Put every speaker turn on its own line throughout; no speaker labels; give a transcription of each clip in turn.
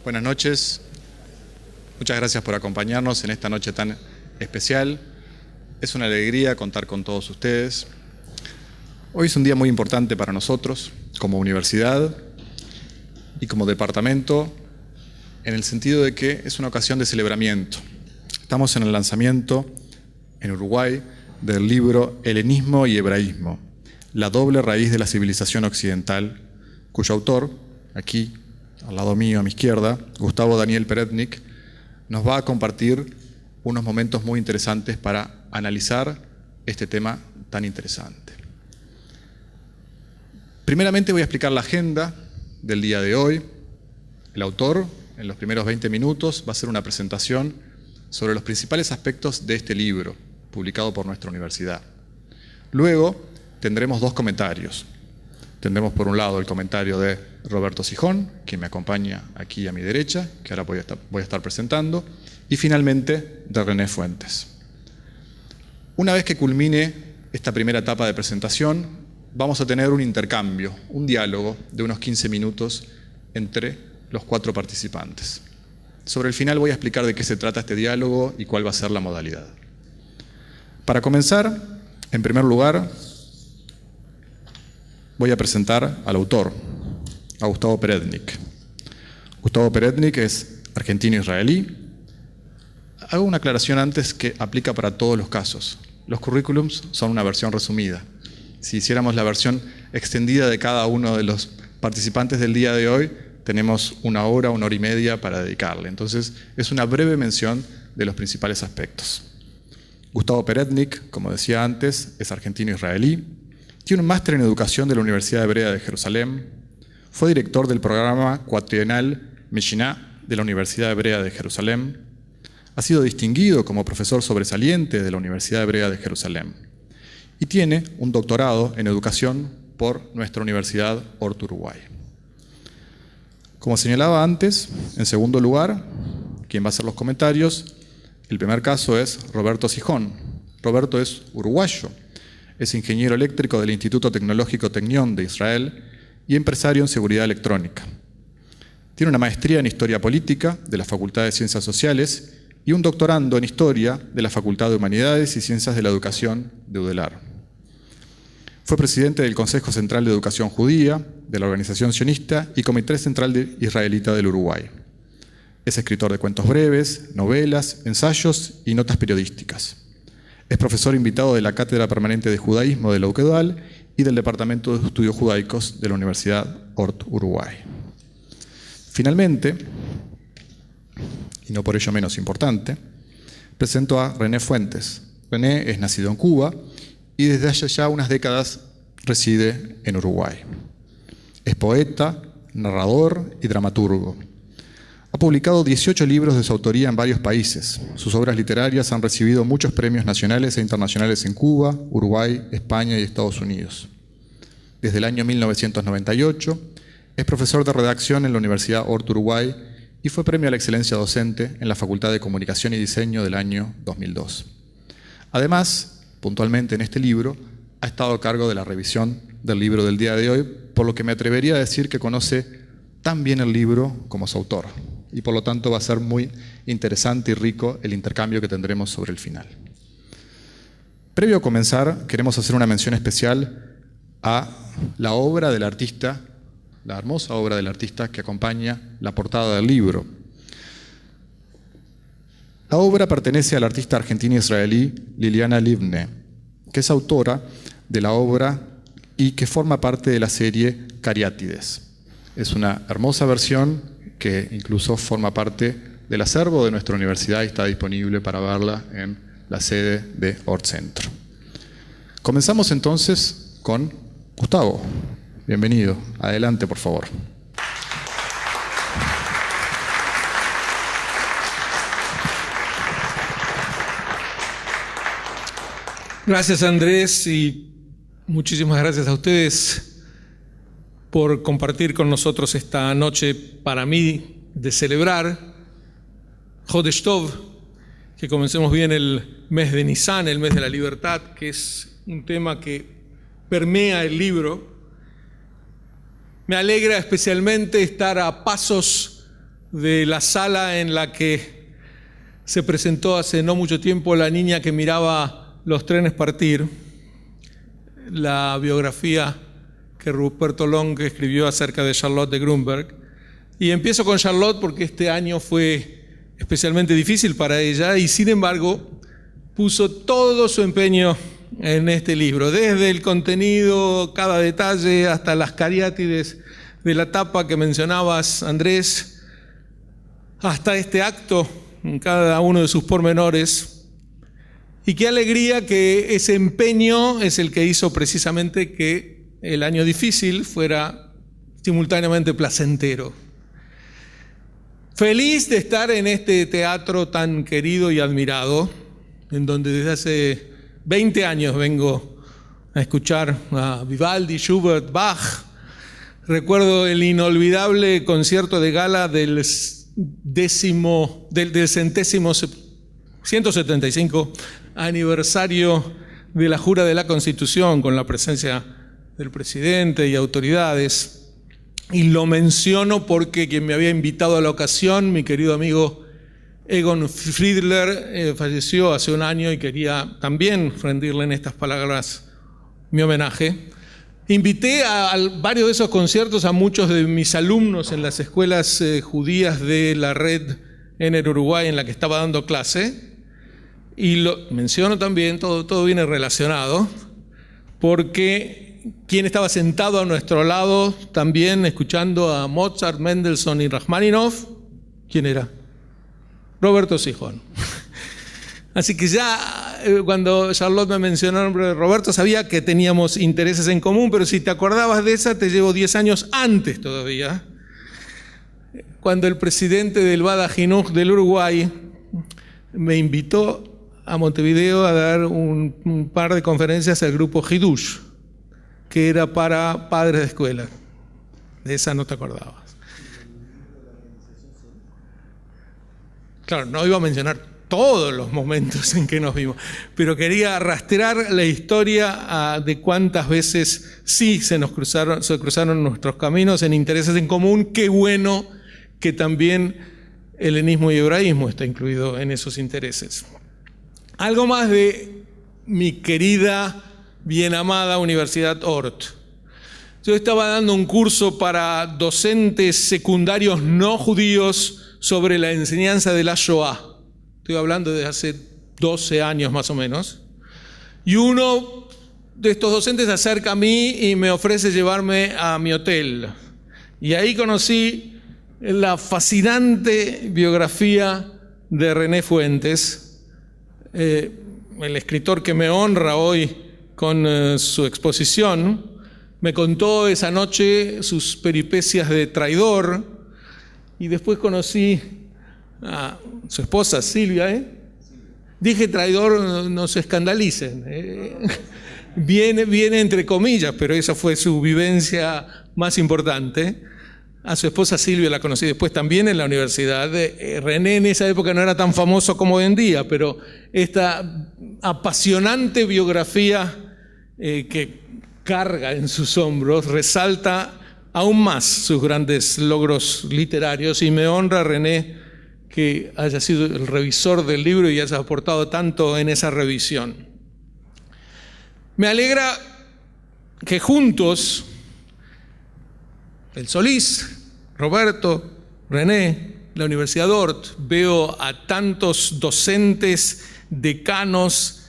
Buenas noches. Muchas gracias por acompañarnos en esta noche tan especial. Es una alegría contar con todos ustedes. Hoy es un día muy importante para nosotros, como universidad y como departamento, en el sentido de que es una ocasión de celebramiento. Estamos en el lanzamiento en Uruguay del libro Helenismo y Hebraísmo, la doble raíz de la civilización occidental, cuyo autor, aquí al lado mío, a mi izquierda, Gustavo Daniel Perednik, nos va a compartir unos momentos muy interesantes para analizar este tema tan interesante. Primeramente voy a explicar la agenda del día de hoy. El autor, en los primeros 20 minutos, va a hacer una presentación sobre los principales aspectos de este libro, publicado por nuestra universidad. Luego tendremos dos comentarios. Tendremos por un lado el comentario de Roberto Sijón, quien me acompaña aquí a mi derecha, que ahora voy a estar presentando, y finalmente de René Fuentes. Una vez que culmine esta primera etapa de presentación, vamos a tener un intercambio, un diálogo de unos 15 minutos entre los 4 participantes. Sobre el final voy a explicar de qué se trata este diálogo y cuál va a ser la modalidad. Para comenzar, en primer lugar, voy a presentar al autor, a Gustavo Perednik. Gustavo Perednik es argentino-israelí. Hago una aclaración antes que aplica para todos los casos. Los currículums son una versión resumida. Si hiciéramos la versión extendida de cada uno de los participantes del día de hoy, tenemos una hora y media para dedicarle. Entonces, es una breve mención de los principales aspectos. Gustavo Perednik, como decía antes, es argentino-israelí. Tiene un máster en educación de la Universidad Hebrea de Jerusalén. Fue director del programa cuatrienal Meshiná de la Universidad Hebrea de Jerusalén. Ha sido distinguido como profesor sobresaliente de la Universidad Hebrea de Jerusalén. Y tiene un doctorado en educación por nuestra Universidad Hort Uruguay. Como señalaba antes, en segundo lugar, quien va a hacer los comentarios, el primer caso es Roberto Sijón. Roberto es uruguayo. Es ingeniero eléctrico del Instituto Tecnológico Technion de Israel y empresario en seguridad electrónica. Tiene una maestría en Historia Política de la Facultad de Ciencias Sociales y un doctorando en Historia de la Facultad de Humanidades y Ciencias de la Educación de UDELAR. Fue presidente del Consejo Central de Educación Judía, de la Organización Sionista y Comité Central Israelita del Uruguay. Es escritor de cuentos breves, novelas, ensayos y notas periodísticas. Es profesor invitado de la Cátedra Permanente de Judaísmo de la UCEDAL y del Departamento de Estudios Judaicos de la Universidad Hort Uruguay. Finalmente, y no por ello menos importante, presento a René Fuentes. René es nacido en Cuba y desde hace ya unas décadas reside en Uruguay. Es poeta, narrador y dramaturgo. Ha publicado 18 libros de su autoría en varios países. Sus obras literarias han recibido muchos premios nacionales e internacionales en Cuba, Uruguay, España y Estados Unidos. Desde el año 1998 es profesor de redacción en la Universidad Hort Uruguay y fue premio a la excelencia docente en la Facultad de Comunicación y Diseño del año 2002. Además, puntualmente en este libro, ha estado a cargo de la revisión del libro del día de hoy, por lo que me atrevería a decir que conoce tan bien el libro como su autor. Y por lo tanto va a ser muy interesante y rico el intercambio que tendremos sobre el final. Previo a comenzar, queremos hacer una mención especial a la obra del artista, la hermosa obra del artista que acompaña la portada del libro. La obra pertenece al artista argentino-israelí Liliana Livne, que es autora de la obra y que forma parte de la serie Cariátides. Es una hermosa versión que incluso forma parte del acervo de nuestra universidad y está disponible para verla en la sede de Hort Centro. Comenzamos entonces con Gustavo. Bienvenido. Adelante, por favor.
Gracias, Andrés, y muchísimas gracias a ustedes por compartir con nosotros esta noche, para mí, de celebrar Chodesh Tov, que comencemos bien el mes de Nisan, el mes de la libertad, que es un tema que permea el libro. Me alegra especialmente estar a pasos de la sala en la que se presentó hace no mucho tiempo La niña que miraba los trenes partir, la biografía que Ruperto Long escribió acerca de Charlotte de Grünberg. Y empiezo con Charlotte porque este año fue especialmente difícil para ella y sin embargo puso todo su empeño en este libro, desde el contenido, cada detalle, hasta las cariátides de la tapa que mencionabas, Andrés, hasta este acto, en cada uno de sus pormenores. Y qué alegría que ese empeño es el que hizo precisamente que el año difícil fuera simultáneamente placentero. Feliz de estar en este teatro tan querido y admirado, en donde desde hace 20 años vengo a escuchar a Vivaldi, Schubert, Bach. Recuerdo el inolvidable concierto de gala del 175 aniversario de la Jura de la Constitución, con la presencia del presidente y autoridades. Y lo menciono porque quien me había invitado a la ocasión, mi querido amigo Egon Friedler, falleció hace un año y quería también rendirle en estas palabras mi homenaje. Invité a varios de esos conciertos a muchos de mis alumnos en las escuelas judías de la red en el Uruguay en la que estaba dando clase. Y lo menciono también, todo viene relacionado, porque quien estaba sentado a nuestro lado también escuchando a Mozart, Mendelssohn y Rachmaninoff, ¿quién era? Roberto Sijón. Así que ya cuando Charlotte me mencionó el nombre de Roberto sabía que teníamos intereses en común, pero si te acordabas de esa, te llevo 10 años antes todavía, cuando el presidente del Bada Jinuj del Uruguay me invitó a Montevideo a dar un par de conferencias al grupo Hidush, que era para padres de escuela. De esa no te acordabas. Claro, no iba a mencionar todos los momentos en que nos vimos, pero quería rastrear la historia de cuántas veces sí se cruzaron nuestros caminos en intereses en común. Qué bueno que también helenismo y hebraísmo está incluido en esos intereses. Algo más de mi querida, bien amada Universidad Ort. Yo estaba dando un curso para docentes secundarios no judíos sobre la enseñanza de la Shoah. Estoy hablando de hace 12 años más o menos. Y uno de estos docentes se acerca a mí y me ofrece llevarme a mi hotel. Y ahí conocí la fascinante biografía de René Fuentes, el escritor que me honra hoy con su exposición. Me contó esa noche sus peripecias de traidor y después conocí a su esposa Silvia. Dije traidor, no se escandalicen. Viene entre comillas, pero esa fue su vivencia más importante. A su esposa Silvia la conocí después también en la universidad. René en esa época no era tan famoso como hoy en día, pero esta apasionante biografía que carga en sus hombros resalta aún más sus grandes logros literarios y me honra, René, que haya sido el revisor del libro y haya aportado tanto en esa revisión. Me alegra que juntos, el Solís, Roberto, René, la Universidad Ort, veo a tantos docentes, decanos,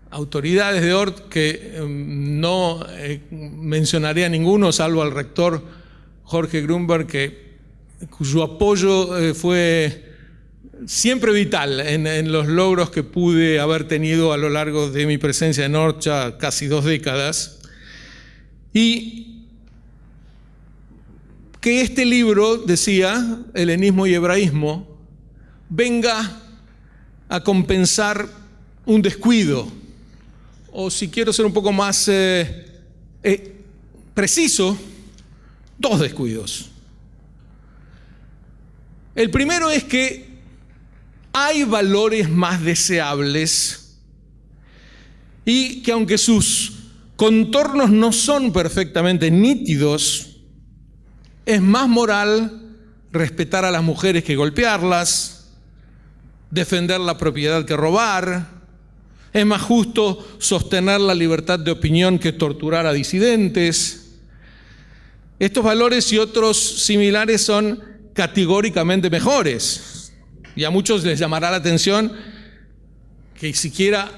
autoridades de Ort que no mencionaré a ninguno, salvo al rector Jorge Grünberg, cuyo apoyo fue siempre vital en los logros que pude haber tenido a lo largo de mi presencia en Ort ya casi 2 décadas. Y que este libro, decía, Helenismo y Hebraísmo, venga a compensar un descuido, o si quiero ser un poco más preciso, 2 descuidos. El primero es que hay valores más deseables y que aunque sus contornos no son perfectamente nítidos, es más moral respetar a las mujeres que golpearlas, defender la propiedad que robar. Es más justo sostener la libertad de opinión que torturar a disidentes. Estos valores y otros similares son categóricamente mejores. Y a muchos les llamará la atención que siquiera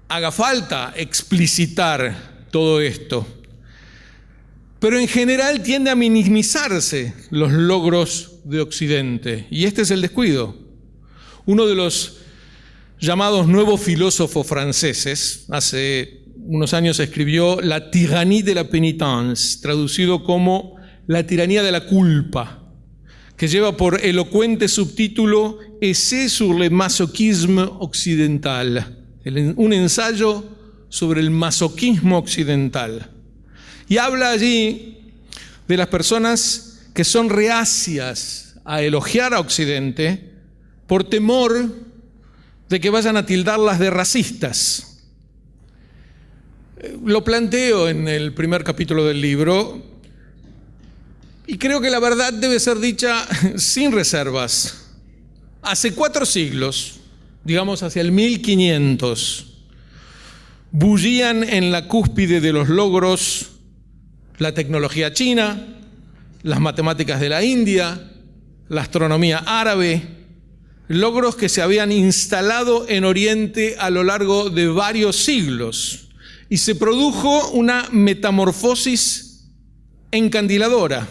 haga falta explicitar todo esto. Pero en general tiende a minimizarse los logros de Occidente. Y este es el descuido. Uno de los llamados nuevos filósofos franceses, hace unos años escribió La tyrannie de la pénitence, traducido como La tiranía de la culpa, que lleva por elocuente subtítulo Essai sur le masochisme occidental, un ensayo sobre el masoquismo occidental. Y habla allí de las personas que son reacias a elogiar a Occidente por temor de que vayan a tildarlas de racistas. Lo planteo en el primer capítulo del libro y creo que la verdad debe ser dicha sin reservas. Hace 4 siglos, digamos hacia el 1500, bullían en la cúspide de los logros la tecnología china, las matemáticas de la India, la astronomía árabe, logros que se habían instalado en Oriente a lo largo de varios siglos. Y se produjo una metamorfosis encandiladora.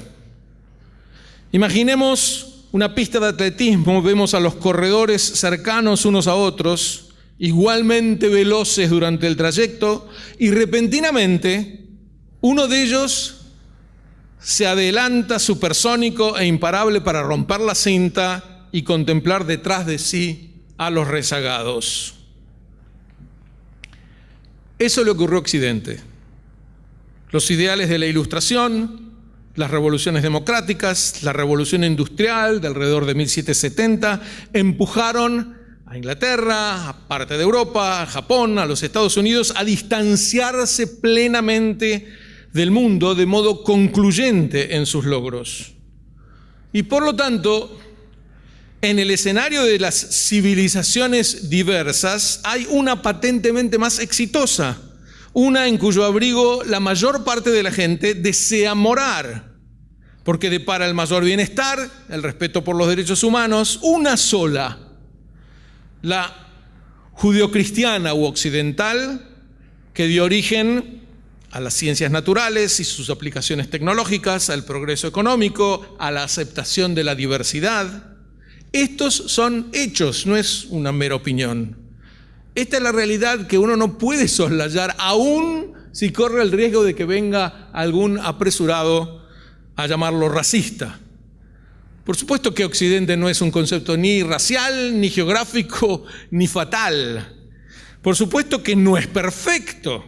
Imaginemos una pista de atletismo, vemos a los corredores cercanos unos a otros, igualmente veloces durante el trayecto, y repentinamente uno de ellos se adelanta supersónico e imparable para romper la cinta y contemplar detrás de sí a los rezagados. Eso le ocurrió a Occidente. Los ideales de la Ilustración, las revoluciones democráticas, la revolución industrial de alrededor de 1770, empujaron a Inglaterra, a parte de Europa, a Japón, a los Estados Unidos, a distanciarse plenamente del mundo de modo concluyente en sus logros. Y por lo tanto, en el escenario de las civilizaciones diversas hay una patentemente más exitosa, una en cuyo abrigo la mayor parte de la gente desea morar, porque depara el mayor bienestar, el respeto por los derechos humanos, una sola, la judeocristiana u occidental, que dio origen a las ciencias naturales y sus aplicaciones tecnológicas, al progreso económico, a la aceptación de la diversidad. Estos son hechos, no es una mera opinión. Esta es la realidad que uno no puede soslayar, aun si corre el riesgo de que venga algún apresurado a llamarlo racista. Por supuesto que Occidente no es un concepto ni racial, ni geográfico, ni fatal. Por supuesto que no es perfecto,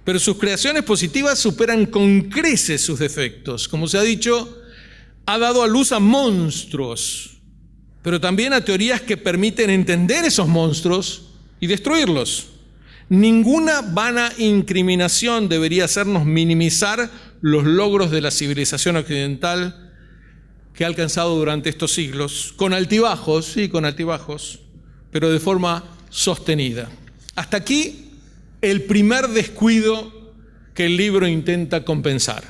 pero sus creaciones positivas superan con creces sus defectos. Como se ha dicho, ha dado a luz a monstruos, pero también a teorías que permiten entender esos monstruos y destruirlos. Ninguna vana incriminación debería hacernos minimizar los logros de la civilización occidental que ha alcanzado durante estos siglos, con altibajos, sí, con altibajos, pero de forma sostenida. Hasta aquí el primer descuido que el libro intenta compensar.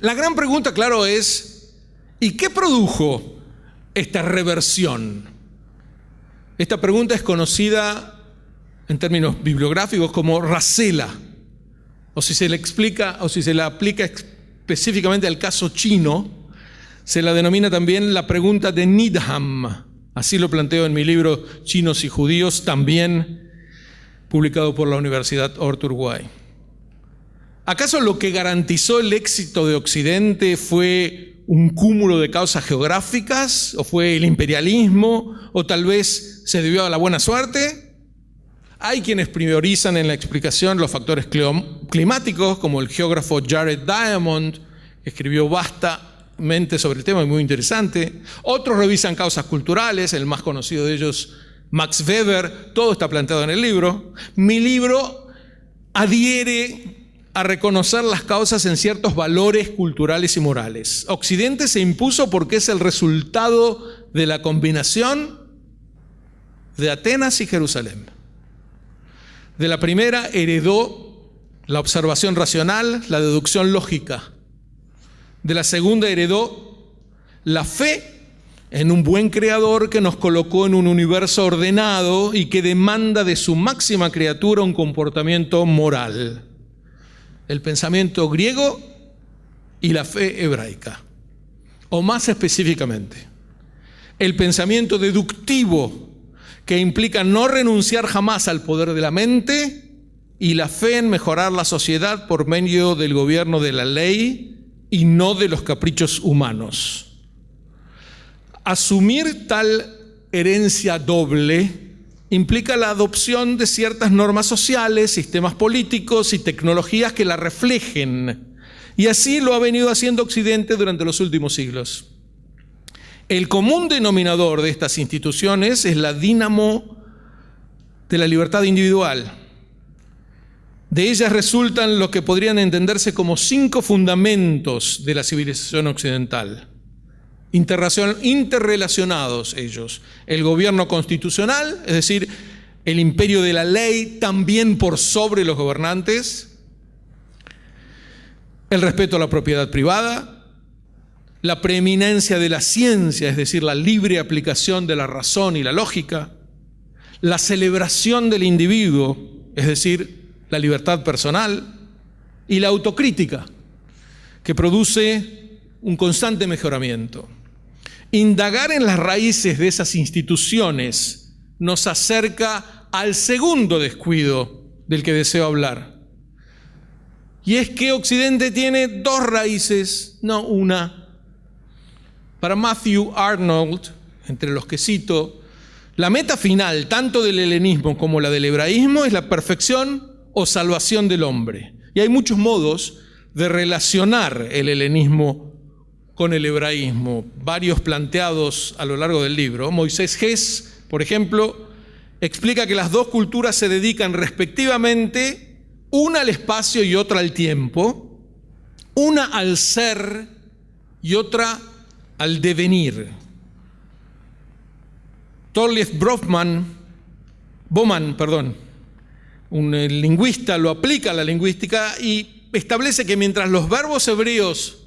La gran pregunta, claro, es ¿y qué produjo esta reversión? Esta pregunta es conocida en términos bibliográficos como racela, o si se le explica, o si se la aplica específicamente al caso chino, se la denomina también la pregunta de Needham. Así lo planteo en mi libro Chinos y Judíos, también publicado por la Universidad Hort Uruguay. ¿Acaso lo que garantizó el éxito de Occidente fue un cúmulo de causas geográficas, o fue el imperialismo, o tal vez se debió a la buena suerte? Hay quienes priorizan en la explicación los factores climáticos, como el geógrafo Jared Diamond, que escribió vastamente sobre el tema, muy interesante. Otros revisan causas culturales, el más conocido de ellos, Max Weber. Todo está planteado en el libro. Mi libro adhiere a reconocer las causas en ciertos valores culturales y morales. Occidente se impuso porque es el resultado de la combinación de Atenas y Jerusalén. De la primera heredó la observación racional, la deducción lógica. De la segunda heredó la fe en un buen creador que nos colocó en un universo ordenado y que demanda de su máxima criatura un comportamiento moral. El pensamiento griego y la fe hebraica. O más específicamente, el pensamiento deductivo, que implica no renunciar jamás al poder de la mente, y la fe en mejorar la sociedad por medio del gobierno de la ley y no de los caprichos humanos. Asumir tal herencia doble implica la adopción de ciertas normas sociales, sistemas políticos y tecnologías que la reflejen, y así lo ha venido haciendo Occidente durante los últimos siglos. El común denominador de estas instituciones es la dínamo de la libertad individual. De ellas resultan lo que podrían entenderse como 5 fundamentos de la civilización occidental. Interrelacionados ellos. El gobierno constitucional, es decir, el imperio de la ley también por sobre los gobernantes. El respeto a la propiedad privada. La preeminencia de la ciencia, es decir, la libre aplicación de la razón y la lógica, la celebración del individuo, es decir, la libertad personal, y la autocrítica, que produce un constante mejoramiento. Indagar en las raíces de esas instituciones nos acerca al segundo descuido del que deseo hablar. Y es que Occidente tiene 2 raíces, no una. Para Matthew Arnold, entre los que cito, la meta final, tanto del helenismo como la del hebraísmo, es la perfección o salvación del hombre. Y hay muchos modos de relacionar el helenismo con el hebraísmo, varios planteados a lo largo del libro. Moisés Hess, por ejemplo, explica que las 2 culturas se dedican respectivamente, una al espacio y otra al tiempo, una al ser y otra al devenir. Thorleif Baumann, un lingüista, lo aplica a la lingüística y establece que mientras los verbos hebreos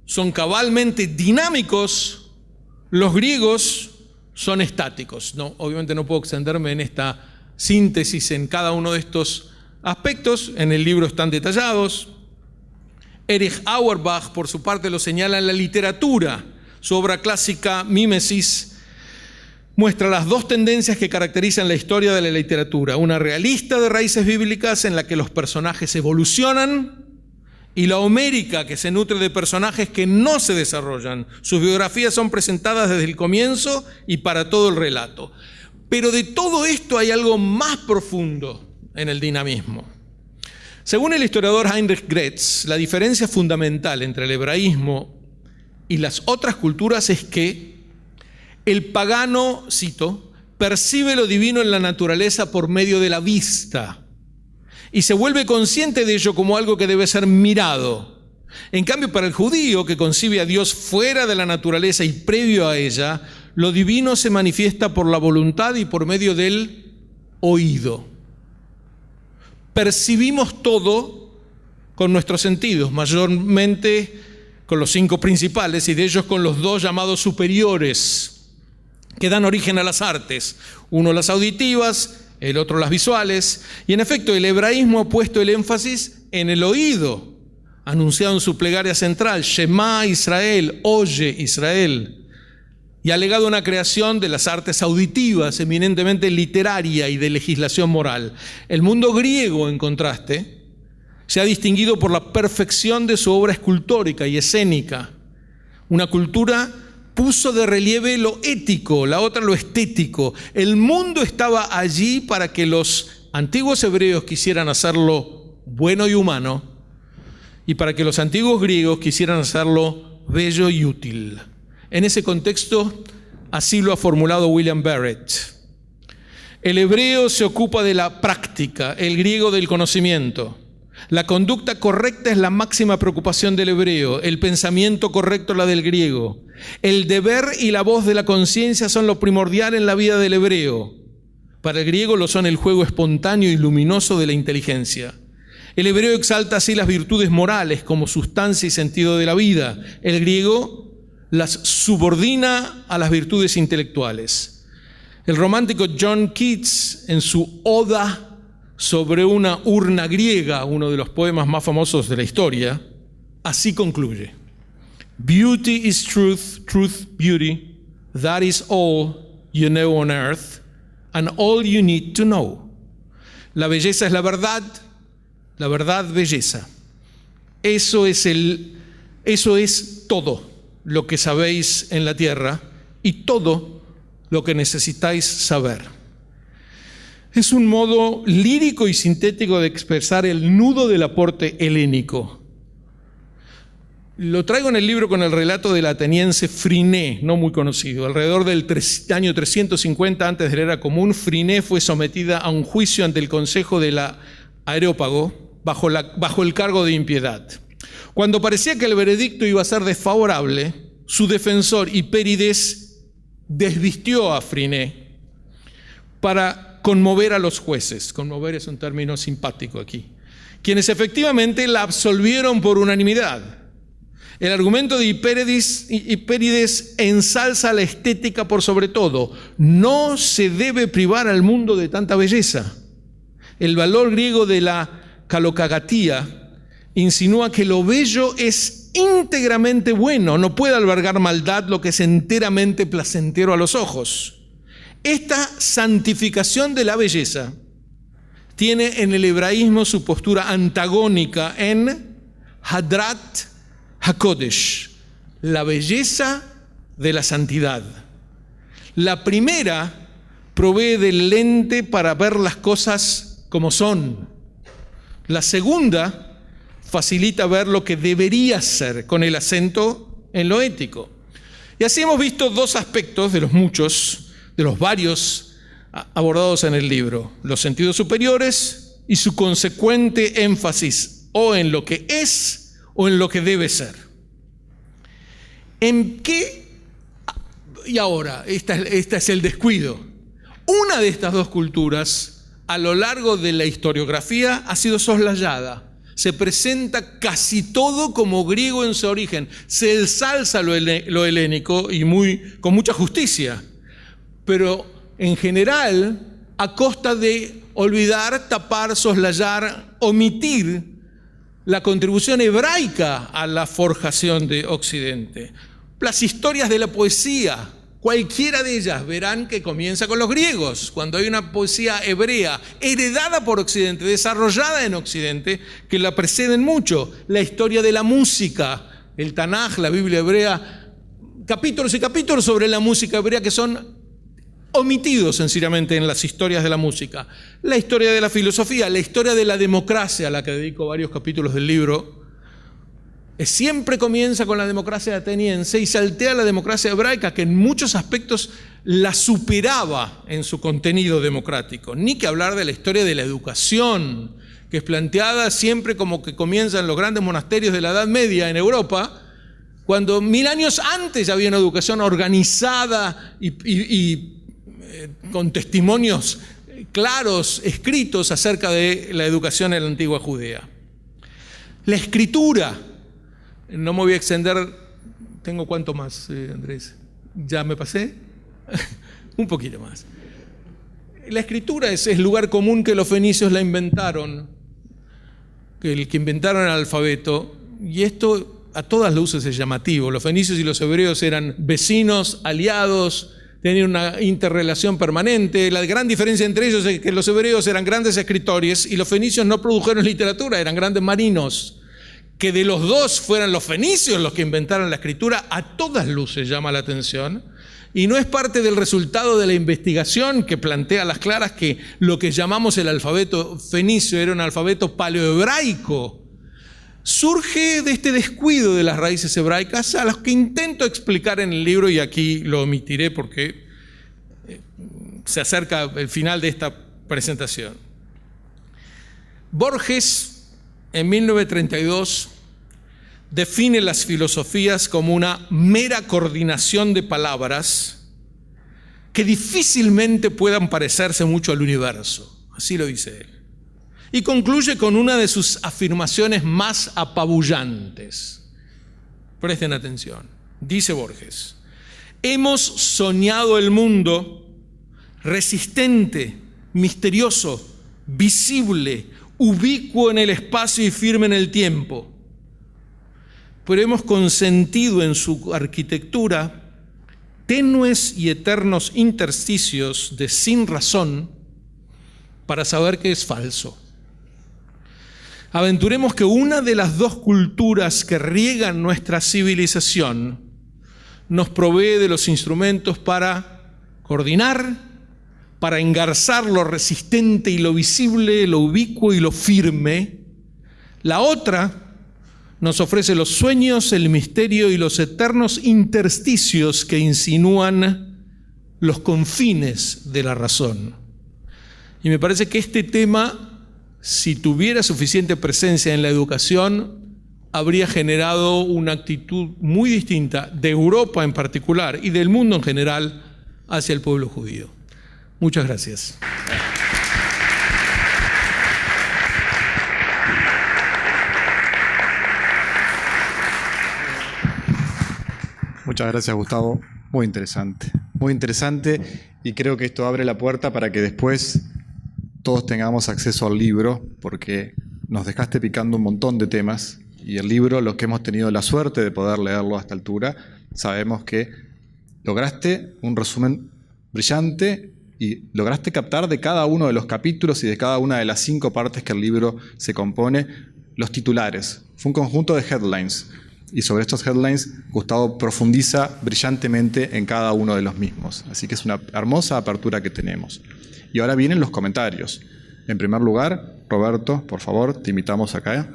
son cabalmente dinámicos, los griegos son estáticos. No, obviamente no puedo extenderme en esta síntesis en cada uno de estos aspectos, en el libro están detallados. Erich Auerbach, por su parte, lo señala en la literatura. Su obra clásica, Mímesis, muestra las 2 tendencias que caracterizan la historia de la literatura. Una realista de raíces bíblicas en la que los personajes evolucionan, y la homérica que se nutre de personajes que no se desarrollan. Sus biografías son presentadas desde el comienzo y para todo el relato. Pero de todo esto hay algo más profundo en el dinamismo. Según el historiador Heinrich Gretz, la diferencia fundamental entre el hebraísmo y las otras culturas es que el pagano, cito, percibe lo divino en la naturaleza por medio de la vista y se vuelve consciente de ello como algo que debe ser mirado. En cambio, para el judío, que concibe a Dios fuera de la naturaleza y previo a ella, lo divino se manifiesta por la voluntad y por medio del oído. Percibimos todo con nuestros sentidos, mayormente con los 5 principales, y de ellos con los 2 llamados superiores, que dan origen a las artes, uno las auditivas, el otro las visuales, y en efecto el hebraísmo ha puesto el énfasis en el oído, anunciado en su plegaria central, Shema Israel, oye Israel, y ha legado una creación de las artes auditivas, eminentemente literaria y de legislación moral. El mundo griego, en contraste, se ha distinguido por la perfección de su obra escultórica y escénica. Una cultura puso de relieve lo ético, la otra lo estético. El mundo estaba allí para que los antiguos hebreos quisieran hacerlo bueno y humano, y para que los antiguos griegos quisieran hacerlo bello y útil. En ese contexto, así lo ha formulado William Barrett. El hebreo se ocupa de la práctica, el griego del conocimiento. La conducta correcta es la máxima preocupación del hebreo, el pensamiento correcto la del griego. El deber y la voz de la conciencia son lo primordial en la vida del hebreo. Para el griego lo son el juego espontáneo y luminoso de la inteligencia. El hebreo exalta así las virtudes morales como sustancia y sentido de la vida. El griego las subordina a las virtudes intelectuales. El romántico John Keats, en su Oda sobre una urna griega, uno de los poemas más famosos de la historia, así concluye: Beauty is truth, truth beauty, that is all you know on earth, and all you need to know. La belleza es la verdad belleza. Eso es todo lo que sabéis en la tierra y todo lo que necesitáis saber. Es un modo lírico y sintético de expresar el nudo del aporte helénico. Lo traigo en el libro con el relato del ateniense Friné, no muy conocido. Alrededor del año 350 antes de la era común, Friné fue sometida a un juicio ante el consejo de la Areópago bajo el cargo de impiedad. Cuando parecía que el veredicto iba a ser desfavorable, su defensor Hipérides desvistió a Friné para conmover a los jueces. Conmover es un término simpático aquí. Quienes efectivamente la absolvieron por unanimidad. El argumento de Hipérides ensalza la estética por sobre todo. No se debe privar al mundo de tanta belleza. El valor griego de la kalokagatía insinúa que lo bello es íntegramente bueno, no puede albergar maldad lo que es enteramente placentero a los ojos. Esta santificación de la belleza tiene en el hebraísmo su postura antagónica en Hadrat HaKodesh, la belleza de la santidad. La primera provee del lente para ver las cosas como son. La segunda facilita ver lo que debería ser, con el acento en lo ético. Y así hemos visto dos aspectos de los muchos, de los varios abordados en el libro: los sentidos superiores y su consecuente énfasis o en lo que es o en lo que debe ser. ¿En qué? Y ahora, este es el descuido. Una de estas dos culturas, a lo largo de la historiografía, ha sido soslayada. Se presenta casi todo como griego en su origen. Se ensalza lo helénico y con mucha justicia. Pero en general, a costa de olvidar, tapar, soslayar, omitir la contribución hebraica a la forjación de Occidente. Las historias de la poesía, cualquiera de ellas, verán que comienza con los griegos, cuando hay una poesía hebrea heredada por Occidente, desarrollada en Occidente, que la preceden mucho. La historia de la música, el Tanaj, la Biblia hebrea, capítulos y capítulos sobre la música hebrea que son omitidos sencillamente en las historias de la música. La historia de la filosofía, la historia de la democracia, a la que dedico varios capítulos del libro, siempre comienza con la democracia ateniense y saltea la democracia hebraica, que en muchos aspectos la superaba en su contenido democrático. Ni que hablar de la historia de la educación, que es planteada siempre como que comienzan los grandes monasterios de la Edad Media en Europa, cuando 1000 años antes ya había una educación organizada y con testimonios claros, escritos acerca de la educación en la antigua Judea. La escritura, no me voy a extender, ¿tengo cuánto más, Andrés? ¿Ya me pasé? Un poquito más. La escritura es el lugar común que los fenicios la inventaron, que inventaron el alfabeto, y esto a todas luces es llamativo. Los fenicios y los hebreos eran vecinos, aliados, tenían una interrelación permanente. La gran diferencia entre ellos es que los hebreos eran grandes escritores y los fenicios no produjeron literatura, eran grandes marinos. Que de los dos fueran los fenicios los que inventaron la escritura, a todas luces llama la atención. Y no es parte del resultado de la investigación que plantea a las claras que lo que llamamos el alfabeto fenicio era un alfabeto paleohebraico. Surge de este descuido de las raíces hebraicas a las que intento explicar en el libro, y aquí lo omitiré porque se acerca el final de esta presentación. Borges en 1932, define las filosofías como una mera coordinación de palabras que difícilmente puedan parecerse mucho al universo. Así lo dice él. Y concluye con una de sus afirmaciones más apabullantes. Presten atención. Dice Borges: hemos soñado el mundo resistente, misterioso, visible, ubicuo en el espacio y firme en el tiempo. Pero hemos consentido en su arquitectura tenues y eternos intersticios de sin razón para saber que es falso. Aventuremos que una de las dos culturas que riegan nuestra civilización nos provee de los instrumentos para coordinar, para engarzar lo resistente y lo visible, lo ubicuo y lo firme. La otra nos ofrece los sueños, el misterio y los eternos intersticios que insinúan los confines de la razón. Y me parece que este tema, si tuviera suficiente presencia en la educación, habría generado una actitud muy distinta de Europa en particular y del mundo en general hacia el pueblo judío. Muchas gracias.
Muchas gracias, Gustavo. Muy interesante, y creo que esto abre la puerta para que después todos tengamos acceso al libro, porque nos dejaste picando un montón de temas, y el libro, los que hemos tenido la suerte de poder leerlo a esta altura, sabemos que lograste un resumen brillante y lograste captar de cada uno de los capítulos y de cada una de las 5 partes que el libro se compone, los titulares. Fue un conjunto de headlines. Y sobre estos headlines, Gustavo profundiza brillantemente en cada uno de los mismos. Así que es una hermosa apertura que tenemos. Y ahora vienen los comentarios. En primer lugar, Roberto, por favor, te invitamos acá.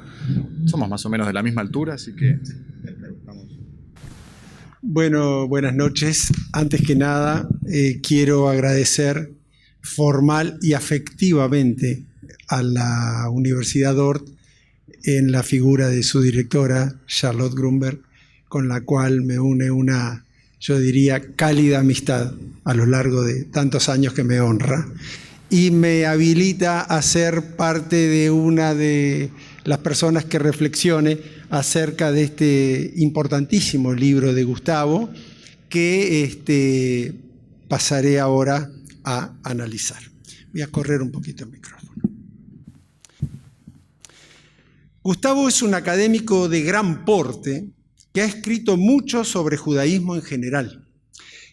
Somos más o menos de la misma altura, así que...
Bueno, buenas noches. Antes que nada, quiero agradecer formal y afectivamente a la Universidad Ort en la figura de su directora, Charlotte Grunberg, con la cual me une una, yo diría, cálida amistad a lo largo de tantos años que me honra y me habilita a ser parte de una de las personas que reflexione acerca de este importantísimo libro de Gustavo que pasaré ahora a analizar. Voy a correr un poquito el micrófono. Gustavo es un académico de gran porte que ha escrito mucho sobre judaísmo en general.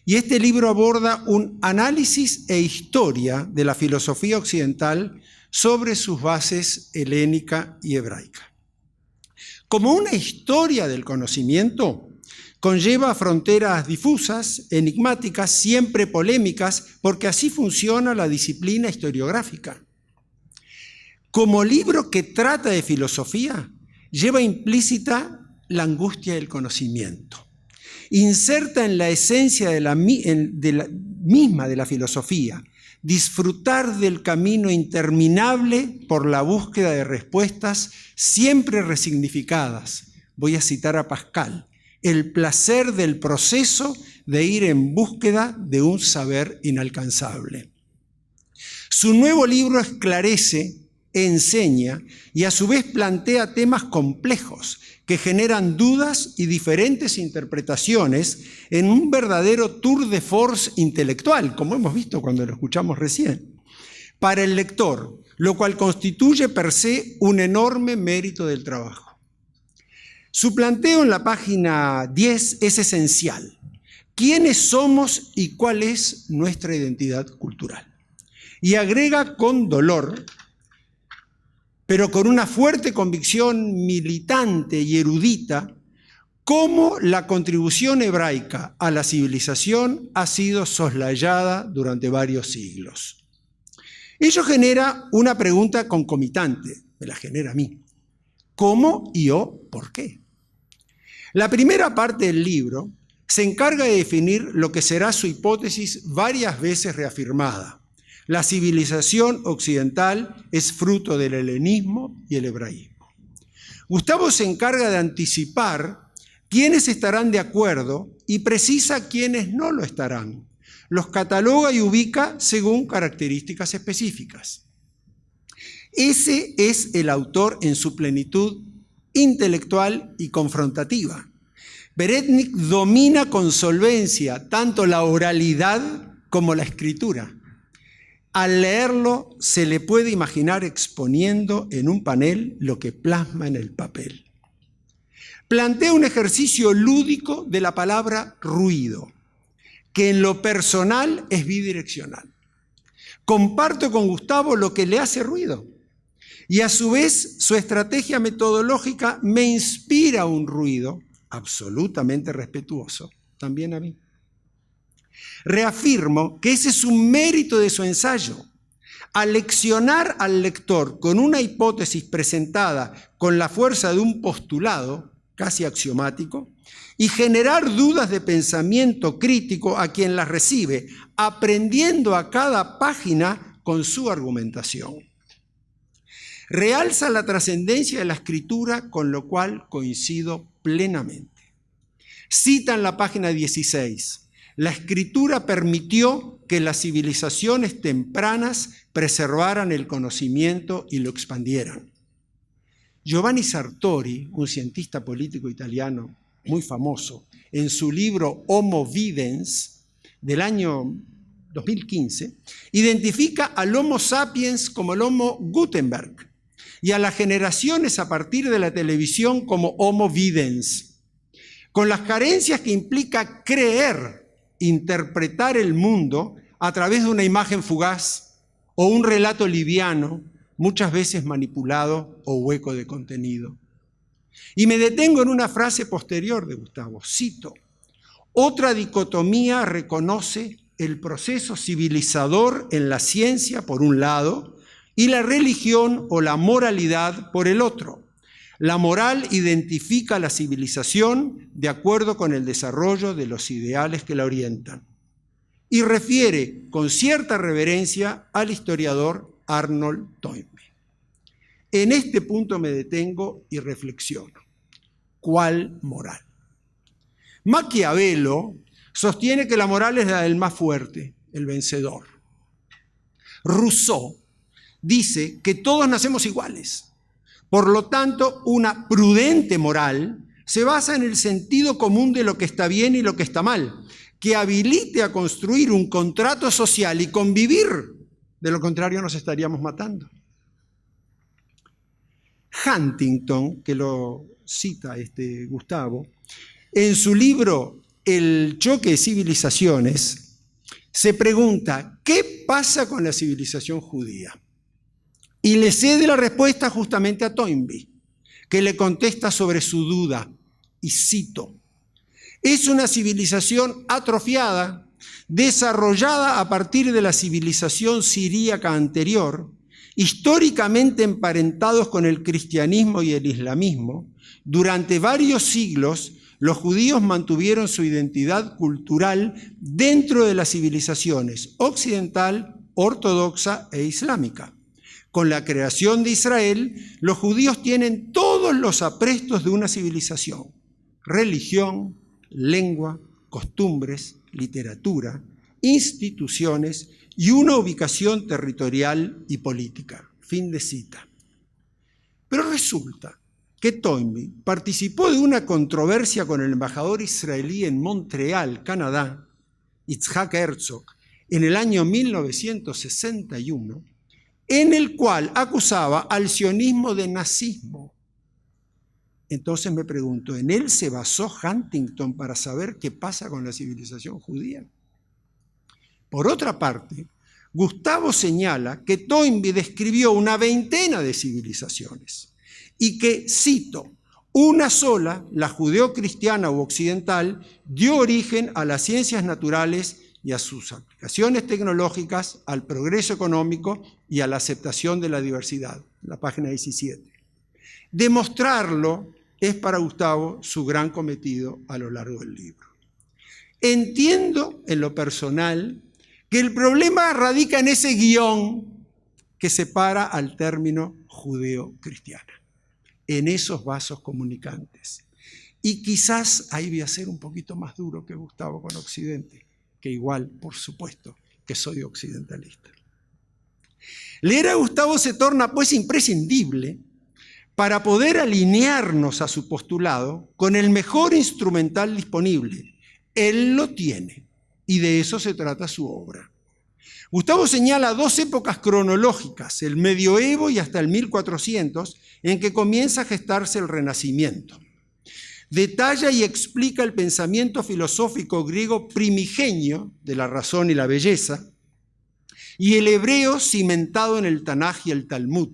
Y este libro aborda un análisis e historia de la filosofía occidental sobre sus bases helénica y hebraica. Como una historia del conocimiento, conlleva fronteras difusas, enigmáticas, siempre polémicas, porque así funciona la disciplina historiográfica. Como libro que trata de filosofía, lleva implícita la angustia del conocimiento. Inserta en la esencia de la filosofía, disfrutar del camino interminable por la búsqueda de respuestas siempre resignificadas. Voy a citar a Pascal, el placer del proceso de ir en búsqueda de un saber inalcanzable. Su nuevo libro esclarece, enseña y a su vez plantea temas complejos que generan dudas y diferentes interpretaciones en un verdadero tour de force intelectual, como hemos visto cuando lo escuchamos recién, para el lector, lo cual constituye per se un enorme mérito del trabajo. Su planteo en la página 10 es esencial. ¿Quiénes somos y cuál es nuestra identidad cultural? Y agrega con dolor, pero con una fuerte convicción militante y erudita, cómo la contribución hebraica a la civilización ha sido soslayada durante varios siglos. Ello genera una pregunta concomitante, me la genera a mí. ¿Cómo y o por qué? La primera parte del libro se encarga de definir lo que será su hipótesis varias veces reafirmada. La civilización occidental es fruto del helenismo y el hebraísmo. Gustavo se encarga de anticipar quiénes estarán de acuerdo y precisa quiénes no lo estarán. Los cataloga y ubica según características específicas. Ese es el autor en su plenitud intelectual y confrontativa. Perednik domina con solvencia tanto la oralidad como la escritura. Al leerlo se le puede imaginar exponiendo en un panel lo que plasma en el papel. Plantea un ejercicio lúdico de la palabra ruido, que en lo personal es bidireccional. Comparto con Gustavo lo que le hace ruido y a su vez su estrategia metodológica me inspira un ruido absolutamente respetuoso, también a mí. Reafirmo que ese es un mérito de su ensayo. Aleccionar al lector con una hipótesis presentada con la fuerza de un postulado casi axiomático y generar dudas de pensamiento crítico a quien las recibe, aprendiendo a cada página con su argumentación. Realza la trascendencia de la escritura, con lo cual coincido plenamente. Cita en la página 16: la escritura permitió que las civilizaciones tempranas preservaran el conocimiento y lo expandieran. Giovanni Sartori, un cientista político italiano muy famoso, en su libro Homo Videns del año 2015, identifica al Homo sapiens como el Homo Gutenberg y a las generaciones a partir de la televisión como Homo Videns, con las carencias que implica creer, interpretar el mundo a través de una imagen fugaz o un relato liviano, muchas veces manipulado o hueco de contenido. Y me detengo en una frase posterior de Gustavo, cito: otra dicotomía reconoce el proceso civilizador en la ciencia por un lado y la religión o la moralidad por el otro. La moral identifica la civilización de acuerdo con el desarrollo de los ideales que la orientan. Y refiere con cierta reverencia al historiador Arnold Toynbee. En este punto me detengo y reflexiono. ¿Cuál moral? Maquiavelo sostiene que la moral es la del más fuerte, el vencedor. Rousseau dice que todos nacemos iguales. Por lo tanto, una prudente moral se basa en el sentido común de lo que está bien y lo que está mal, que habilite a construir un contrato social y convivir. De lo contrario, nos estaríamos matando. Huntington, que lo cita Gustavo, en su libro El choque de civilizaciones, se pregunta: ¿qué pasa con la civilización judía? Y le cede la respuesta justamente a Toynbee, que le contesta sobre su duda, y cito: es una civilización atrofiada, desarrollada a partir de la civilización siríaca anterior, históricamente emparentados con el cristianismo y el islamismo. Durante varios siglos, los judíos mantuvieron su identidad cultural dentro de las civilizaciones occidental, ortodoxa e islámica. Con la creación de Israel, los judíos tienen todos los aprestos de una civilización: religión, lengua, costumbres, literatura, instituciones y una ubicación territorial y política. Fin de cita. Pero resulta que Toynbee participó de una controversia con el embajador israelí en Montreal, Canadá, Yitzhak Herzog, en el año 1961, en el cual acusaba al sionismo de nazismo. Entonces me pregunto, ¿en él se basó Huntington para saber qué pasa con la civilización judía? Por otra parte, Gustavo señala que Toynbee describió una veintena de civilizaciones y que, cito, una sola, la judeocristiana u occidental, dio origen a las ciencias naturales y a sus aplicaciones tecnológicas, al progreso económico y a la aceptación de la diversidad. La página 17. Demostrarlo es para Gustavo su gran cometido a lo largo del libro. Entiendo en lo personal que el problema radica en ese guión que separa al término judeo-cristiana. en esos vasos comunicantes. Y quizás ahí voy a ser un poquito más duro que Gustavo con Occidente, que igual, por supuesto, que soy occidentalista. Leer a Gustavo se torna pues imprescindible para poder alinearnos a su postulado con el mejor instrumental disponible. Él lo tiene y de eso se trata su obra. Gustavo señala dos épocas cronológicas, el medioevo y hasta el 1400, en que comienza a gestarse el Renacimiento. Detalla y explica el pensamiento filosófico griego primigenio de la razón y la belleza, y el hebreo cimentado en el Tanaj y el Talmud,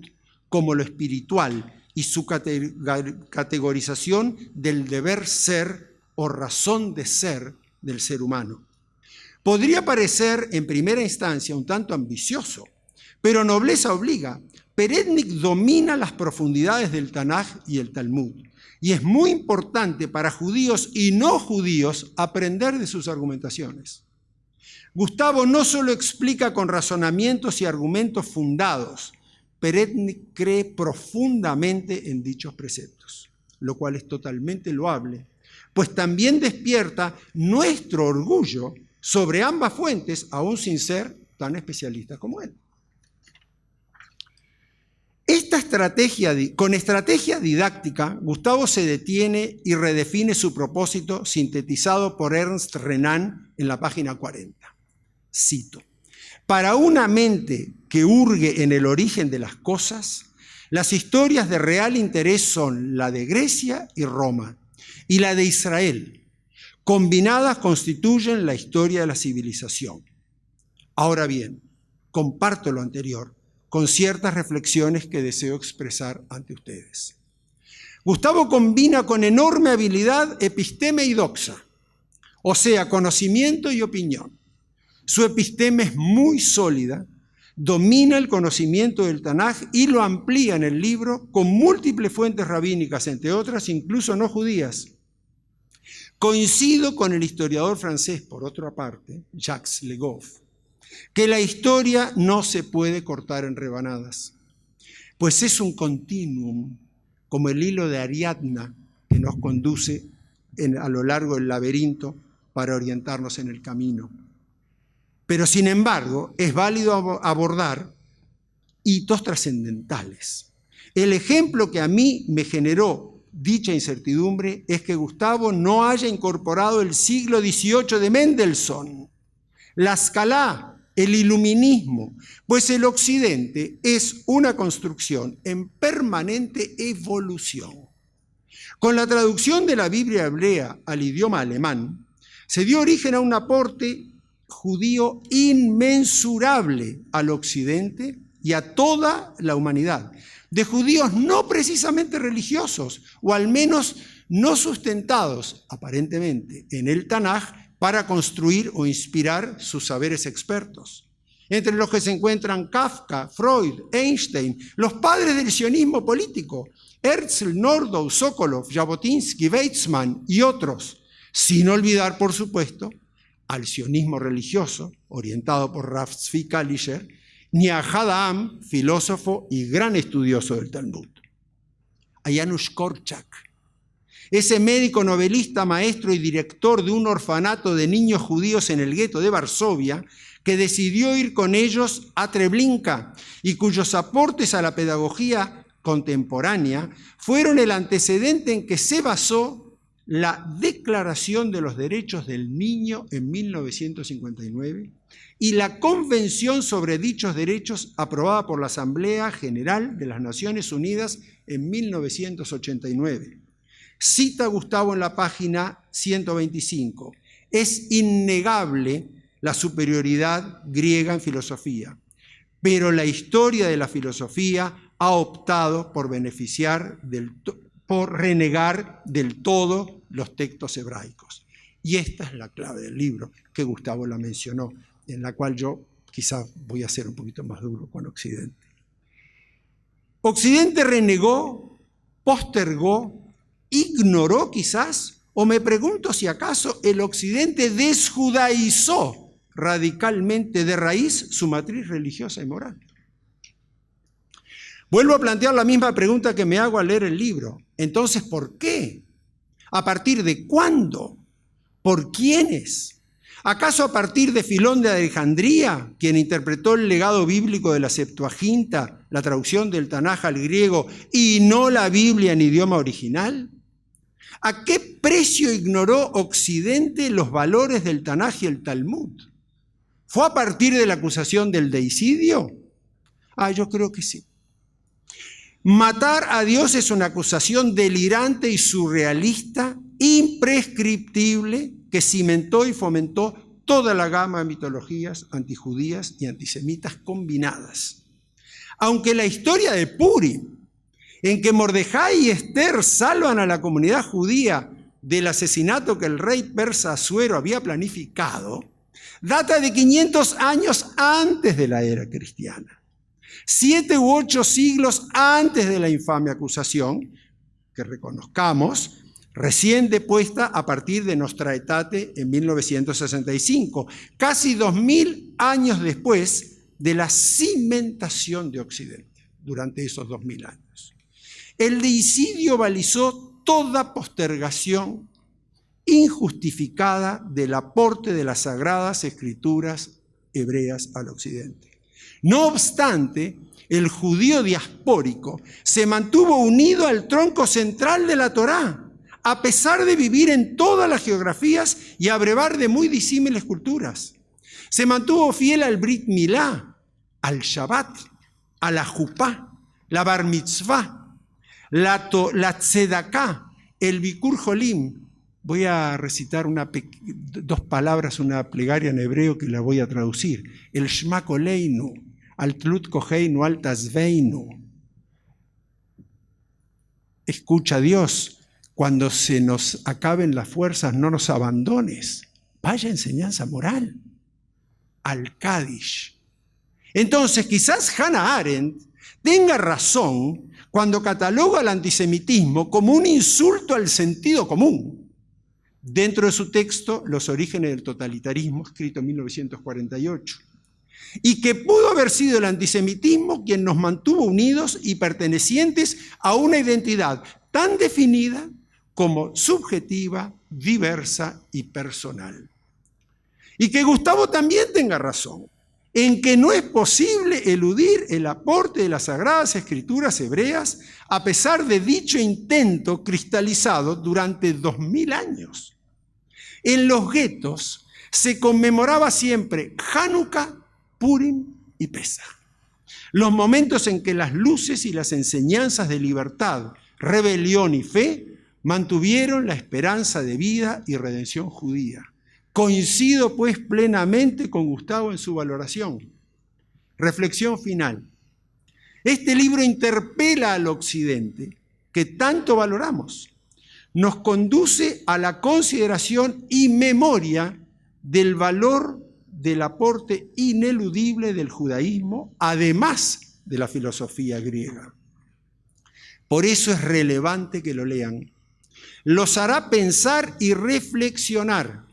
como lo espiritual y su categorización del deber ser o razón de ser del ser humano. Podría parecer en primera instancia un tanto ambicioso, pero nobleza obliga. Perednik domina las profundidades del Tanaj y el Talmud, y es muy importante para judíos y no judíos aprender de sus argumentaciones. Gustavo no solo explica con razonamientos y argumentos fundados, Perednik cree profundamente en dichos preceptos, lo cual es totalmente loable, pues también despierta nuestro orgullo sobre ambas fuentes, aún sin ser tan especialistas como él. Con estrategia didáctica, Gustavo se detiene y redefine su propósito sintetizado por Ernst Renan en la página 40. Cito: para una mente que hurgue en el origen de las cosas, las historias de real interés son la de Grecia y Roma y la de Israel. Combinadas constituyen la historia de la civilización. Ahora bien, comparto lo anterior con ciertas reflexiones que deseo expresar ante ustedes. Gustavo combina con enorme habilidad episteme y doxa, o sea, conocimiento y opinión. Su episteme es muy sólida, domina el conocimiento del Tanaj y lo amplía en el libro con múltiples fuentes rabínicas, entre otras incluso no judías. Coincido con el historiador francés, por otra parte, Jacques Le Goff, que la historia no se puede cortar en rebanadas, pues es un continuum, como el hilo de Ariadna que nos conduce a lo largo del laberinto para orientarnos en el camino. Pero sin embargo, es válido abordar hitos trascendentales. El ejemplo que a mí me generó dicha incertidumbre es que Gustavo no haya incorporado el siglo XVIII de Mendelssohn, la Scala, el iluminismo, pues el Occidente es una construcción en permanente evolución. Con la traducción de la Biblia hebrea al idioma alemán, se dio origen a un aporte judío inmensurable al Occidente y a toda la humanidad, de judíos no precisamente religiosos, o al menos no sustentados, aparentemente, en el Tanaj para construir o inspirar sus saberes expertos. Entre los que se encuentran Kafka, Freud, Einstein, los padres del sionismo político, Herzl, Nordau, Sokolov, Jabotinsky, Weizmann y otros, sin olvidar, por supuesto, al sionismo religioso, orientado por Rav Tzvi Kalischer, ni a Hadam, filósofo y gran estudioso del Talmud. A Janusz Korczak, ese médico, novelista, maestro y director de un orfanato de niños judíos en el gueto de Varsovia, que decidió ir con ellos a Treblinka y cuyos aportes a la pedagogía contemporánea fueron el antecedente en que se basó la Declaración de los Derechos del Niño en 1959 y la Convención sobre dichos derechos aprobada por la Asamblea General de las Naciones Unidas en 1989. Cita Gustavo en la página 125. Es innegable la superioridad griega en filosofía, pero la historia de la filosofía ha optado por renegar del todo los textos hebraicos. Y esta es la clave del libro, que Gustavo la mencionó, en la cual yo quizás voy a ser un poquito más duro con Occidente. Occidente renegó, postergó, ignoró quizás, o me pregunto si acaso el Occidente desjudaizó radicalmente de raíz su matriz religiosa y moral. Vuelvo a plantear la misma pregunta que me hago al leer el libro. Entonces, ¿por qué? ¿A partir de cuándo? ¿Por quiénes? ¿Acaso a partir de Filón de Alejandría, quien interpretó el legado bíblico de la Septuaginta, la traducción del Tanaj al griego, y no la Biblia en idioma original? ¿A qué precio ignoró Occidente los valores del Tanaj y el Talmud? ¿Fue a partir de la acusación del deicidio? Yo creo que sí. Matar a Dios es una acusación delirante y surrealista, imprescriptible, que cimentó y fomentó toda la gama de mitologías antijudías y antisemitas combinadas. Aunque la historia de Purim, en que Mordejai y Esther salvan a la comunidad judía del asesinato que el rey persa Asuero había planificado, data de 500 años antes de la era cristiana. 7 u 8 siglos antes de la infame acusación, que reconozcamos, recién depuesta a partir de Nostra Aetate en 1965, casi 2000 años después de la cimentación de Occidente, durante esos 2000 años. El deicidio balizó toda postergación injustificada del aporte de las sagradas escrituras hebreas al Occidente. No obstante, el judío diaspórico se mantuvo unido al tronco central de la Torá, a pesar de vivir en todas las geografías y abrevar de muy disímiles culturas. Se mantuvo fiel al Brit Milá, al Shabbat, a la Jupá, la Bar Mitzvah, la Tzedaká, el Bikur Jolim. Voy a recitar 2 palabras, una plegaria en hebreo que la voy a traducir. El Shma Koleinu, al Tlut Koheinu, al Tazveinu. Escucha, Dios, cuando se nos acaben las fuerzas, no nos abandones. Vaya enseñanza moral. Al Kadish. Entonces, quizás Hannah Arendt tenga razón cuando cataloga el antisemitismo como un insulto al sentido común. Dentro de su texto, Los orígenes del totalitarismo, escrito en 1948, y que pudo haber sido el antisemitismo quien nos mantuvo unidos y pertenecientes a una identidad tan definida como subjetiva, diversa y personal. Y que Gustavo también tenga razón en que no es posible eludir el aporte de las Sagradas Escrituras hebreas a pesar de dicho intento cristalizado durante 2000 años. En los guetos se conmemoraba siempre Hanukkah, Purim y Pesaj, los momentos en que las luces y las enseñanzas de libertad, rebelión y fe mantuvieron la esperanza de vida y redención judía. Coincido pues plenamente con Gustavo en su valoración. Reflexión final. Este libro interpela al Occidente, que tanto valoramos. Nos conduce a la consideración y memoria del valor del aporte ineludible del judaísmo, además de la filosofía griega. Por eso es relevante que lo lean. Los hará pensar y reflexionar.